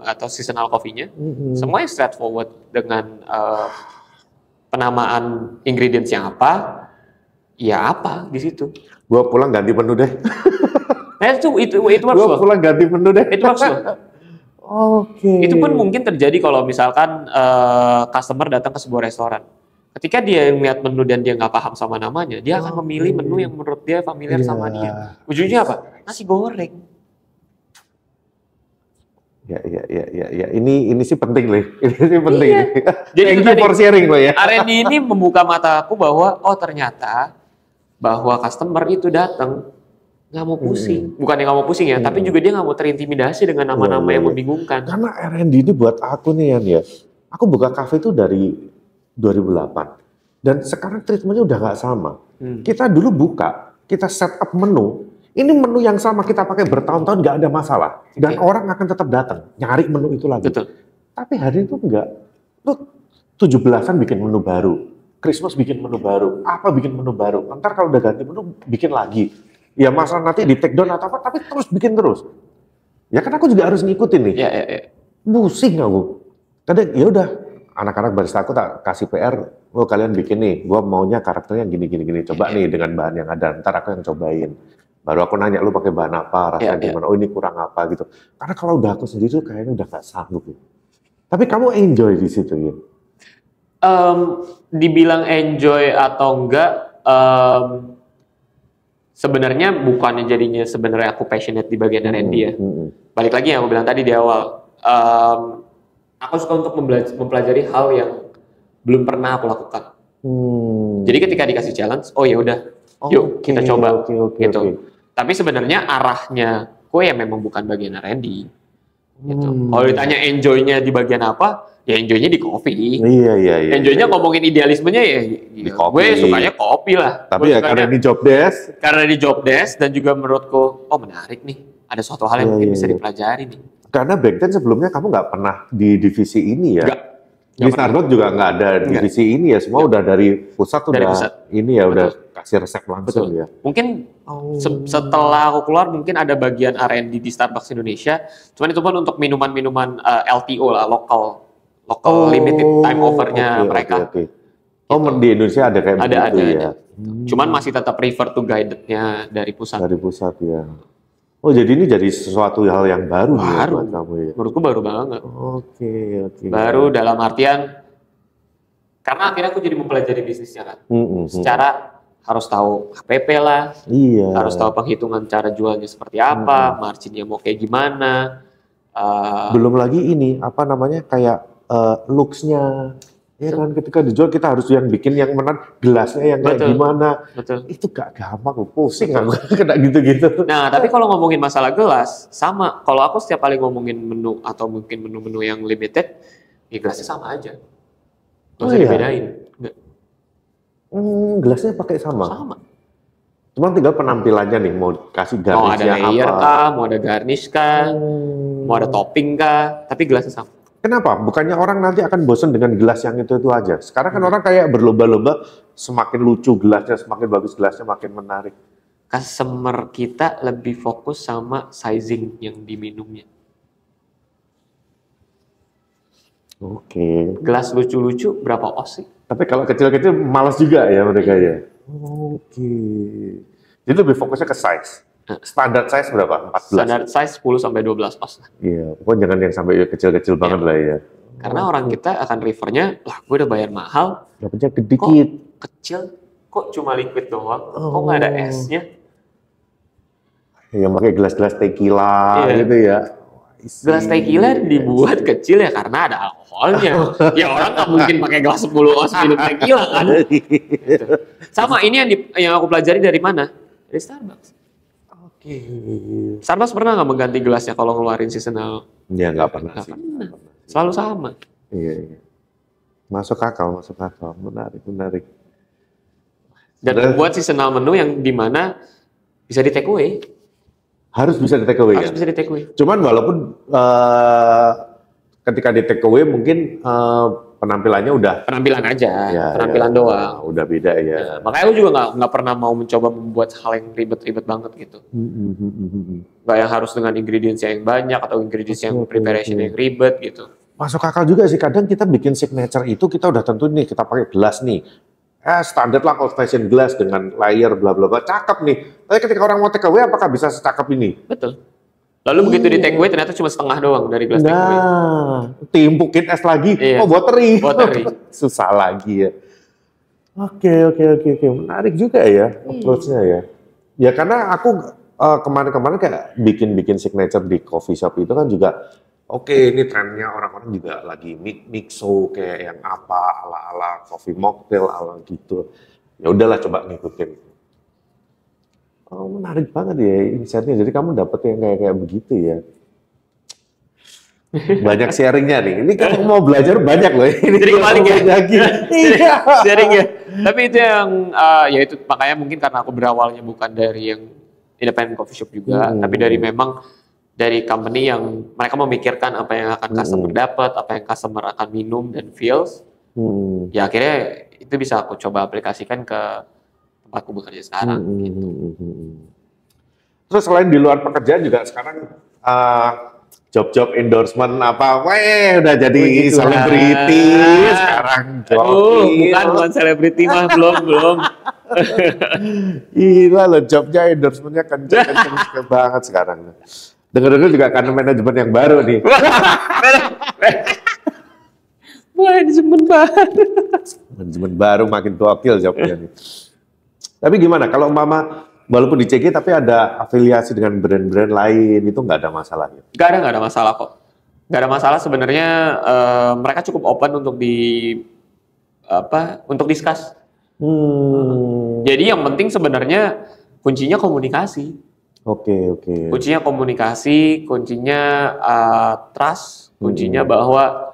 atau seasonal coffee-nya, semuanya straightforward dengan penamaan ingredients yang apa, ya apa di situ. Gua pulang ganti menu deh. Nah itu works loh. Gua pulang ganti menu deh. Itu works loh. Oke. Itu pun mungkin terjadi kalau misalkan customer datang ke sebuah restoran. Ketika dia melihat menu dan dia nggak paham sama namanya, dia akan memilih menu yang menurut dia familiar sama dia. Ujungnya apa? Nasi goreng. Ya. Ini sih penting loh. Ini sih penting. Iya. Jadi thank you for sharing loh ya. R&D ini membuka mata aku bahwa ternyata bahwa customer itu datang nggak mau pusing, bukan yang nggak mau pusing ya, tapi juga dia nggak mau terintimidasi dengan nama-nama yang membingungkan. Karena R&D ini buat aku nih Yan ya, aku buka kafe itu dari 2008 dan sekarang treatmentnya udah nggak sama. Kita dulu buka, kita set up menu, ini menu yang sama kita pakai bertahun-tahun nggak ada masalah dan orang akan tetap datang nyari menu itu lagi. Betul. Tapi hari itu enggak, lu 17-an bikin menu baru, Christmas bikin menu baru, apa bikin menu baru, ntar kalau udah ganti menu bikin lagi. Ya masalah nanti di take down atau apa, tapi terus bikin terus. Ya kan aku juga harus ngikutin nih. Iya. Pusing aku. Kadang ya udah, anak-anak barista aku tak kasih PR, kalian bikin nih, gua maunya karakternya gini. Coba nih dengan bahan yang ada, ntar aku yang cobain. Baru aku nanya, lu pakai bahan apa, rasanya gimana, oh ini kurang apa gitu. Karena kalau udah aku sendiri tuh kayaknya udah gak sanggup. Tapi kamu enjoy di situ ya? Dibilang enjoy atau enggak, sebenarnya bukannya jadinya sebenarnya aku passionate di bagian R&D ya. Balik lagi yang aku bilang tadi di awal, aku suka untuk mempelajari hal yang belum pernah aku lakukan. Jadi ketika dikasih challenge, oh ya udah, yuk kita coba gitu. Tapi sebenarnya arahnya, ya memang bukan bagian R&D. Gitu. Kalau ditanya enjoy-nya di bagian apa, ya enjoy-nya di kopi. Iya. Enjoy-nya ngomongin idealismenya ya di kopi. Gue sukanya kopi lah. Tapi ya karena di job desk. Karena di job desk dan juga menurutku, menarik nih. Ada suatu hal yang mungkin bisa dipelajari nih. Karena back then sebelumnya kamu nggak pernah di divisi ini ya? Enggak. Di Starbucks juga nggak ada divisi ini ya? Semua udah dari pusat ini ya. Betul. Udah kasih resep langsung. Betul. Ya? Mungkin setelah aku keluar mungkin ada bagian R&D di Starbucks Indonesia. Cuman itu pun untuk minuman-minuman LTO lah, local limited time offer-nya mereka. Gitu. Di Indonesia ada kayak begitu ya? Ada. Cuman masih tetap refer to guided-nya dari pusat. Dari pusat ya. Oh jadi ini jadi sesuatu hal yang baru nih buat kamu ya? Menurutku baru banget. Oke. Baru dalam artian, karena akhirnya aku jadi mempelajari bisnisnya kan. Secara harus tahu HPP lah, harus tahu penghitungan cara jualnya seperti apa, marginnya mau kayak gimana. Belum lagi ini, apa namanya, kayak looks-nya. Ya kan, ketika dijual kita harus yang bikin yang menarik, gelasnya yang kayak gimana. Betul. Itu gak gampang, pusing aku kena gitu-gitu. Nah, tapi kalau ngomongin masalah gelas, sama. Kalau aku setiap kali ngomongin menu atau mungkin menu-menu yang limited, ya gelasnya sama aja. Gak usah dibedain. Gelasnya pakai sama? Sama. Cuma tinggal penampilannya nih, mau kasih garnishnya apa. Mau ada layer kah, mau ada garnish kah, mau ada topping kah, tapi gelasnya sama. Kenapa? Bukannya orang nanti akan bosan dengan gelas yang itu aja. Sekarang kan orang kayak berlomba-lomba, semakin lucu gelasnya, semakin bagus gelasnya, makin menarik. Customer kita lebih fokus sama sizing yang diminumnya. Oke. Gelas lucu-lucu berapa os sih? Tapi kalau kecil-kecil malas juga ya mereka ya. Oke. Jadi lebih fokusnya ke size. Standar size berapa? 14? Standar size 10 sampai 12 os lah. Iya, pokoknya jangan yang sampai kecil-kecil banget lah ya. Karena orang kita akan refernya, lah gue udah bayar mahal, Dapatnya kok sedikit. kecil, kok cuma liquid doang, kok nggak ada esnya? Yang pakai gelas-gelas tequila gitu ya. Gelas tequila dibuat kecil ya karena ada alkoholnya. Ya orang nggak mungkin pakai gelas 10 os minum tequila kan. Sama ini yang aku pelajari dari mana? Dari Starbucks. Oke. Starbucks pernah nggak mengganti gelasnya kalau ngeluarin seasonal? Ya nggak pernah Nggak sih. pernah. Selalu sama. Iya. Masuk akal. Menarik. Dan membuat seasonal menu yang dimana bisa di take away. Harus bisa di take away. Harus bisa di take away. Cuman walaupun ketika di take away mungkin penampilannya udah Penampilan aja, ya, penampilan doang. udah beda ya. Nah, makanya aku juga nggak pernah mau mencoba membuat hal yang ribet-ribet banget gitu. Nggak yang harus dengan ingredients yang banyak atau ingredients yang preparation yang ribet gitu. Masuk akal juga sih, kadang kita bikin signature itu kita udah tentu nih, kita pakai gelas nih. Standar lah old fashion gelas dengan layer bla bla bla, cakep nih. Tapi ketika orang mau take away apakah bisa secakep ini? Betul. Lalu begitu di take away ternyata cuma setengah doang dari gelas take away. Nah, timpukin es lagi. Iya. Oh, watery. Watery. Susah lagi ya. Oke. Menarik juga ya approach-nya ya. Ya karena aku kemarin-kemarin kayak bikin signature di coffee shop itu kan juga ini trennya orang-orang juga lagi mixo kayak yang apa ala-ala coffee mocktail ala gitu. Ya udahlah coba ngikutin. Oh, menarik banget ya insight-nya. Jadi kamu dapet yang kayak begitu ya. Banyak sharingnya nih. Ini kamu mau belajar banyak loh. Ini Jadi kebalik ya. Iya. Sharing ya. Tapi itu yang ya itu makanya mungkin karena aku berawalnya bukan dari yang independent coffee shop juga, tapi dari memang dari company yang mereka memikirkan apa yang akan customer dapat, apa yang customer akan minum dan feels. Ya akhirnya itu bisa aku coba aplikasikan ke tempatku bekerja sekarang. Gitu. Terus selain di luar pekerjaan juga sekarang job-job endorsement apa, udah jadi selebriti sekarang. Bukan selebriti mah belum. Gila loh, jobnya endorsementnya kenceng banget sekarang. Dengar-dengar juga karena manajemen yang baru nih. Manajemen baru makin gokil jobnya nih. Tapi gimana kalau mama walaupun di CG tapi ada afiliasi dengan brand-brand lain itu nggak ada masalah ya? Nggak ada masalah kok. Nggak ada masalah sebenarnya. Mereka cukup open untuk untuk discuss. Jadi yang penting sebenarnya kuncinya komunikasi. Oke. Kuncinya komunikasi, kuncinya trust, kuncinya bahwa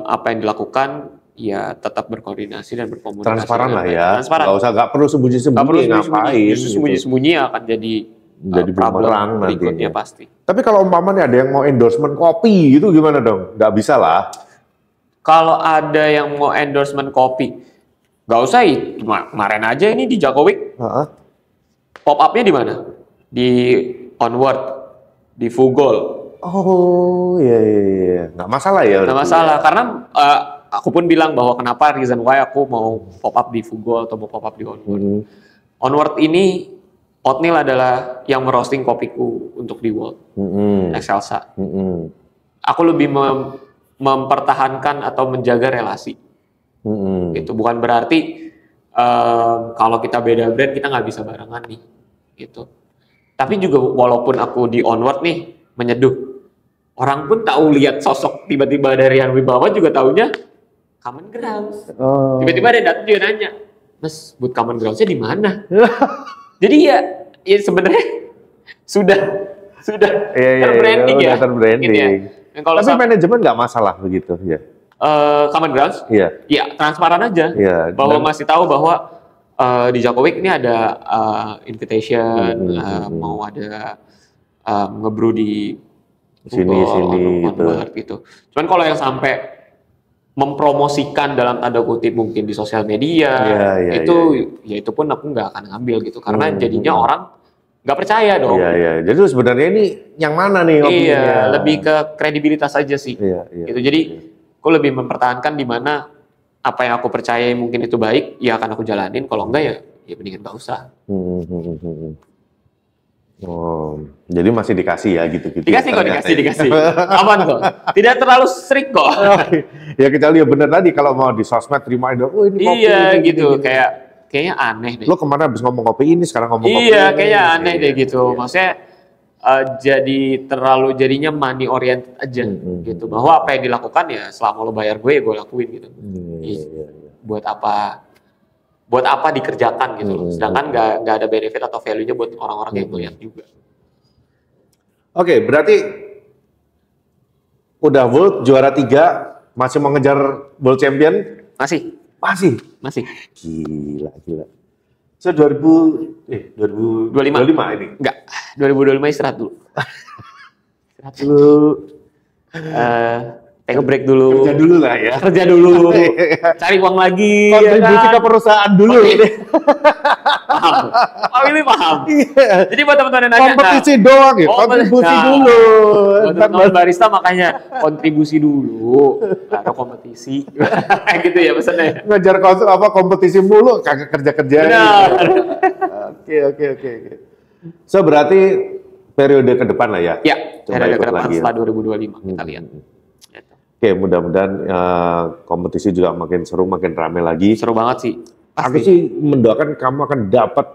apa yang dilakukan ya tetap berkoordinasi dan berkomunikasi. Transparan lah ya. Transparan. Nggak perlu sembunyi-sembunyi ngapain. Justru sembunyi-sembunyi akan jadi bumerang berikutnya nantinya. pasti. Tapi kalau umpamanya ada yang mau endorsement kopi gitu gimana dong? Nggak bisa lah. Kalau ada yang mau endorsement kopi, nggak usah. Kemarin aja ini di Jakowik. Pop up-nya di mana? Di Onward, di Fugol. Oh iya. Nggak masalah ya? Nggak masalah, karena aku pun bilang bahwa kenapa reason why aku mau pop up di Fugol atau mau pop up di Onward. Onward ini, Oatmeal adalah yang merosting kopiku untuk di World, Excelsa. Aku lebih mempertahankan atau menjaga relasi. Itu bukan berarti kalau kita beda brand kita nggak bisa barengan nih, gitu. Tapi juga walaupun aku di Onward nih menyeduh, orang pun tahu lihat sosok tiba-tiba dari Rian Wibawa juga taunya Common Grounds. Tiba-tiba ada datang juga nanya, Mas, booth Common Grounds-nya di mana? Jadi ya sebenarnya sudah terbranding ya. Terbranding. Gitu ya. Tapi manajemen nggak masalah begitu ya. Common Grounds? Iya. Ya transparan aja. Bahwa masih tahu bahwa di Jakowik ini ada invitation, mau ada ngebrew di sini on gitu. banget gitu. Cuman kalau yang sampai mempromosikan dalam tanda kutip mungkin di sosial media, ya itu pun aku nggak akan ngambil gitu, karena jadinya orang nggak percaya dong. Iya. Jadi sebenarnya ini yang mana nih opininya? Iya, lebih ke kredibilitas aja sih. Iya. Gitu. Jadi aku lebih mempertahankan di mana apa yang aku percaya mungkin itu baik, ya akan aku jalanin. Kalau enggak ya mendingan nggak usah. Oh, jadi masih dikasih ya gitu-gitu. Dikasih. Aman kok. Tidak terlalu strict kok. Ya kita lihat bener tadi kalau mau di sosmed reminder, oh ini kopi. Iya gitu. Kayaknya aneh deh. Lo kemana habis ngomong kopi ini, sekarang ngomong kopi ini. Iya, kayaknya aneh deh gitu. Maksudnya jadinya money oriented aja gitu. Bahwa apa yang dilakukan ya selama lo bayar gue ya gue lakuin gitu. Iya. Buat apa dikerjakan gitu loh. Sedangkan nggak ada benefit atau value-nya buat orang-orang yang melihat juga. Oke, berarti udah World juara 3, masih mau ngejar World Champion? Masih. Gila. So 2025 ini? Enggak, 2025 istirahat dulu. Take a break dulu. Kerja dulu lah ya. Kerja dulu. Cari uang lagi. Kontribusi ke perusahaan dulu. Paham. Oh ini paham. Jadi buat teman-teman yang nanya. Kompetisi doang ya. Kontribusi dulu. Buat teman-teman barista makanya kontribusi dulu. Ada kompetisi. Gitu ya pesannya. Ngejar kompetisi mulu, kagak kerja-kerja. Benar. Oke. So berarti periode ke depan lah ya. Ya, periode ke depan setelah 2025 kita lihat. Oke, mudah-mudahan kompetisi juga makin seru, makin rame lagi. Seru banget sih. Aku sih mendoakan kamu akan dapat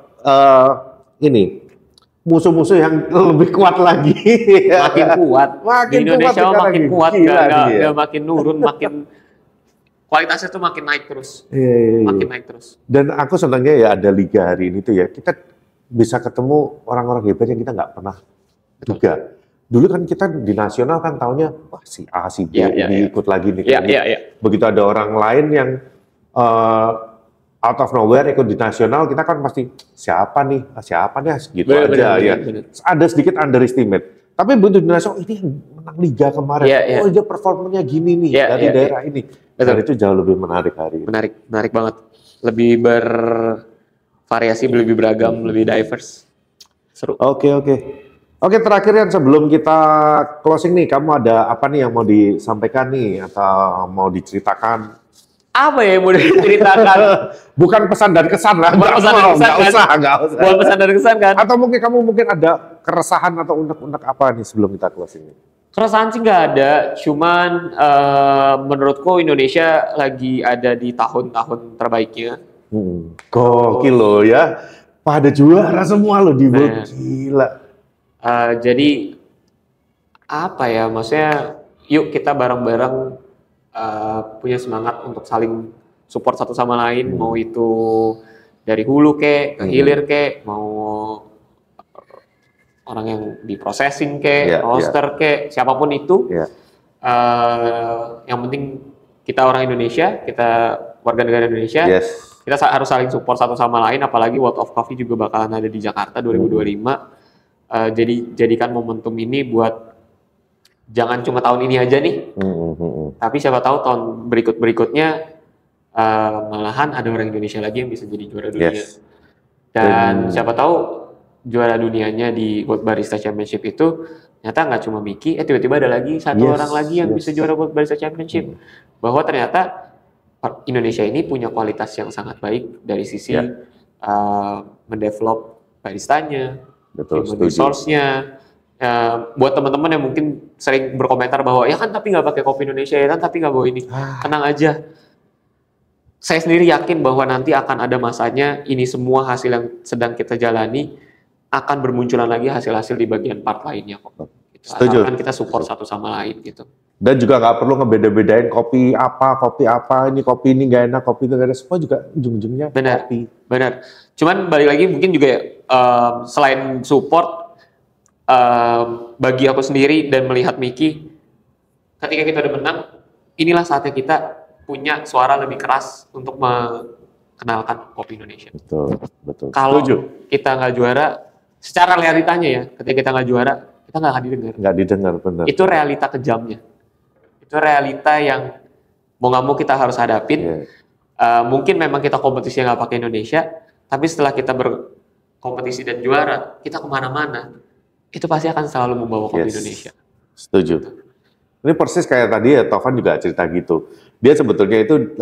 musuh-musuh yang lebih kuat lagi. Makin kuat. Di Indonesia makin kuat, nggak makin nurun, makin kualitasnya tuh makin naik terus. Makin naik terus. Dan aku senangnya ya ada liga hari ini tuh ya, kita bisa ketemu orang-orang hebat yang kita nggak pernah duga. Dulu kan kita di nasional kan taunya wah si A si B ini ikut lagi nih. Begitu ada orang lain yang out of nowhere ikut di nasional, kita kan pasti siapa nih gitu aja ya. Ada sedikit underestimate. Tapi begitu di nasional ini yang menang liga kemarin. Oh dia performanya gini nih dari daerah ini. Dan itu jauh lebih menarik hari ini. Menarik banget. Lebih bervariasi, lebih beragam, lebih diverse. Seru. Oke, terakhir Yan, sebelum kita closing nih, kamu ada apa nih yang mau disampaikan nih atau mau diceritakan? Apa ya yang mau diceritakan? Bukan pesan dan kesan lah. Nggak usah. Bukan pesan dan kesan kan? Atau mungkin kamu ada keresahan atau unek-unek apa nih sebelum kita closing nih? Keresahan sih nggak ada, cuman menurutku Indonesia lagi ada di tahun-tahun terbaiknya. Gokil loh ya, pada juara semua loh di World, gila. Jadi apa ya, maksudnya yuk kita bareng-bareng punya semangat untuk saling support satu sama lain, mau itu dari hulu ke hilir mau orang yang di processing roaster siapapun itu. Yang penting kita orang Indonesia, kita warga negara Indonesia, kita harus saling support satu sama lain, apalagi World of Coffee juga bakalan ada di Jakarta 2025. Jadi jadikan momentum ini buat jangan cuma tahun ini aja nih, tapi siapa tahu tahun berikutnya malahan ada orang Indonesia lagi yang bisa jadi juara dunia. Dan siapa tahu juara dunianya di World Barista Championship itu ternyata nggak cuma Miki, tiba-tiba ada lagi satu orang lagi yang bisa juara World Barista Championship. Bahwa ternyata Indonesia ini punya kualitas yang sangat baik dari sisi mendevelop baristanya, human resource-nya. Buat teman-teman yang mungkin sering berkomentar bahwa ya kan tapi nggak pakai kopi Indonesia, ya kan tapi nggak bawa ini, tenang aja. Saya sendiri yakin bahwa nanti akan ada masanya ini semua hasil yang sedang kita jalani akan bermunculan lagi hasil-hasil di bagian part lainnya kok. Gitu. Asalkan kita support satu sama lain gitu. Dan juga nggak perlu ngebeda-bedain kopi apa, ini kopi ini nggak enak, kopi itu nggak ada, semua juga ujung-ujungnya kopi. Benar. Cuman balik lagi mungkin juga selain support, bagi aku sendiri dan melihat Miki, ketika kita udah menang, inilah saatnya kita punya suara lebih keras untuk mengenalkan kopi Indonesia. Betul. Kalau kita nggak juara, secara realitanya ya, ketika kita nggak juara, kita nggak akan didengar. Nggak didengar, benar. Itu realita kejamnya. Itu realita yang mau nggak mau kita harus hadapin. Iya. Mungkin memang kita kompetisinya nggak pakai Indonesia, tapi setelah kita berkompetisi dan juara, kita kemana-mana, itu pasti akan selalu membawa kopi Indonesia. Setuju. Ini persis kayak tadi ya, Tovan juga cerita gitu. Dia sebetulnya itu,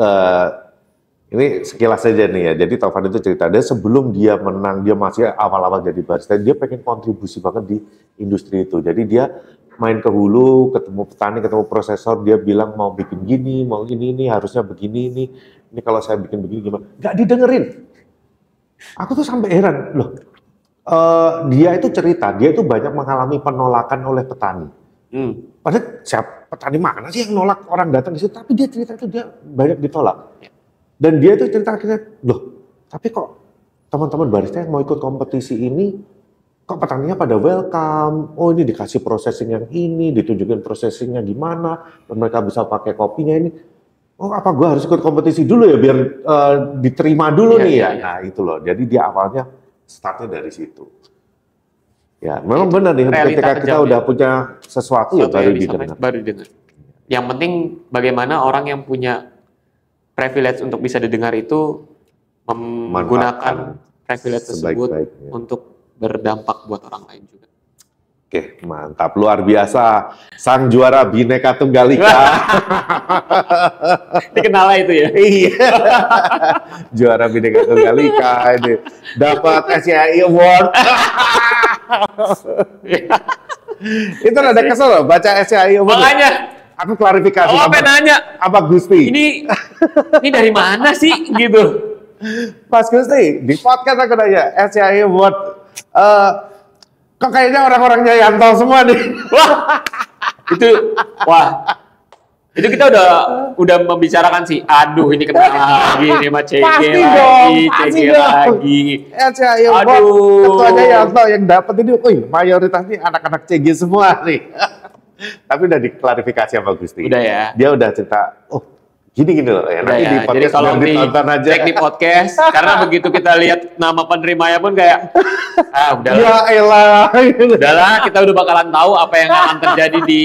ini sekilas saja nih ya, jadi Tovan itu cerita, dia sebelum dia menang, dia masih awal-awal jadi barista, dia pengen kontribusi banget di industri itu. Jadi dia main ke hulu, ketemu petani, ketemu prosesor, dia bilang mau bikin gini, mau ini harusnya begini, ini kalau saya bikin begini gimana. Nggak didengerin. Aku tuh sampai heran, loh, dia itu cerita, dia itu banyak mengalami penolakan oleh petani. Padahal petani mana sih yang nolak orang datang di situ, tapi dia cerita itu dia banyak ditolak. Dan dia itu cerita akhirnya, loh, tapi kok teman-teman barista yang mau ikut kompetisi ini, kok petaninya pada welcome, oh ini dikasih processing yang ini, ditunjukin processingnya gimana, dan mereka bisa pakai kopinya ini. Oh apa gue harus ikut kompetisi dulu ya, biar diterima dulu nih ya. Nah itu loh, jadi dia awalnya startnya dari situ. Ya, memang benar nih, ketika kita udah punya sesuatu ya baru didengar. Yang penting bagaimana orang yang punya privilege untuk bisa didengar itu menggunakan privilege tersebut untuk berdampak buat orang lain juga. Oke, mantap, luar biasa. Sang juara Bhinneka Tunggal Ika. Dikenal itu ya? Iya. Juara Bhinneka Tunggal Ika ini dapat SCI Award. Itu ada kesel loh baca SCI Award. Makanya aku klarifikasi. Apa nanya? Apa Gusti? Ini dari mana sih gitu? Mas Gusti, di podcast aku nanya SCI Award. Kok kayaknya orang-orangnya Yanto semua nih. Itu kita udah membicarakan sih. Aduh, ini kenapa lagi nih sama CG lagi. SCI Award. Ketuanya Yanto yang dapat ini, mayoritas nih anak-anak CG semua nih. Tapi udah diklarifikasi sama Gusti. Udah ya. Dia udah cerita, gini loh ya. Nanti di podcast. Jadi kalau ditonton aja. Cek di podcast, karena begitu kita lihat nama penerimanya pun kayak, udahlah. Ya elah. Udahlah, kita udah bakalan tahu apa yang akan terjadi di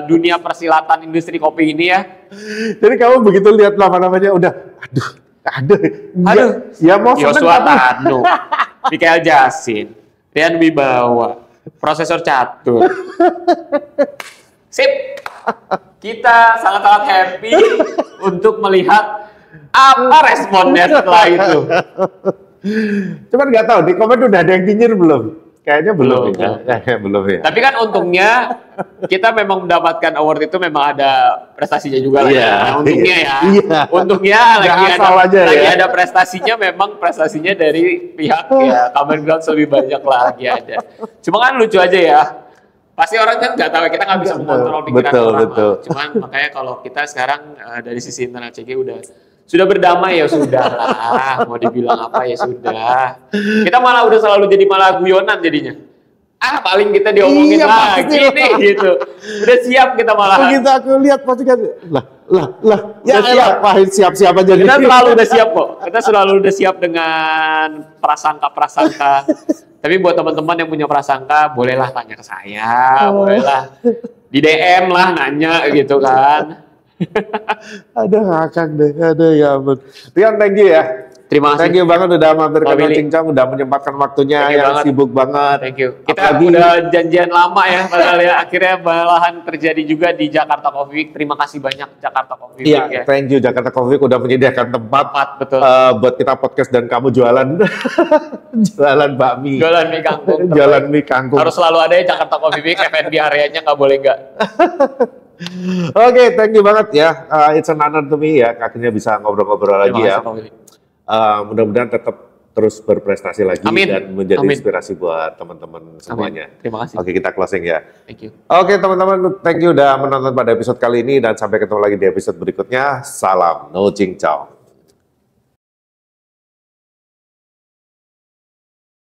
dunia persilatan industri kopi ini ya. Jadi kamu begitu lihat nama-namanya udah, aduh. Ya mau Yosua Tanu, Mikael Jasin, Rian Wibawa, Prosesor Catur. Sip. Kita sangat-sangat happy untuk melihat apa responnya setelah itu. Cuman nggak tahu di komen udah ada yang nyinyir belum? Kayaknya belum ya. Belum ya. Tapi kan untungnya kita memang mendapatkan award itu memang ada prestasinya juga lah ya. Untungnya ya. Untungnya lagi ada prestasinya, memang prestasinya dari pihak ya Common Grounds lebih banyak lagi ada. Cuma kan lucu aja ya. Pasti orang kan nggak tahu, kita nggak bisa mengontrol pikiran orang. Betul. Cuman makanya kalau kita sekarang dari sisi internal CG sudah berdamai ya sudah lah, mau dibilang apa ya sudah. Kita malah udah selalu jadi malah guyonan jadinya. Paling kita diomongin lagi nih gitu. Udah siap kita malah. Begitu aku lihat pasti kan ya siap aja. Kita selalu udah siap kok. Kita selalu udah siap dengan prasangka. Tapi buat teman-teman yang punya prasangka, bolehlah tanya ke saya, bolehlah di DM lah nanya gitu kan. Ada ngakak deh, ada ya ampun. Rian, thank you ya. Terima kasih. Thank you banget udah mampir ke Cincang, udah menyempatkan waktunya yang sibuk banget. Thank you. Kita udah janjian lama ya, padahal ya akhirnya malahan terjadi juga di Jakarta Coffee Week. Terima kasih banyak Jakarta Coffee Week. Iya, thank you Jakarta Coffee Week udah menyediakan tempat betul. Buat kita podcast dan kamu jualan bakmi. Jualan mie kangkung. Jualan mie kangkung. Harus selalu ada ya Jakarta Coffee Week, F&B areanya nggak boleh nggak. Oke, thank you banget ya. It's an honor to me ya, akhirnya bisa ngobrol-ngobrol lagi ya. Mudah-mudahan tetap terus berprestasi lagi dan menjadi inspirasi buat teman-teman semuanya. Terima kasih. Oke, kita closing ya. Thank you. Oke, teman-teman, thank you udah menonton pada episode kali ini dan sampai ketemu lagi di episode berikutnya. Salam No Cincang.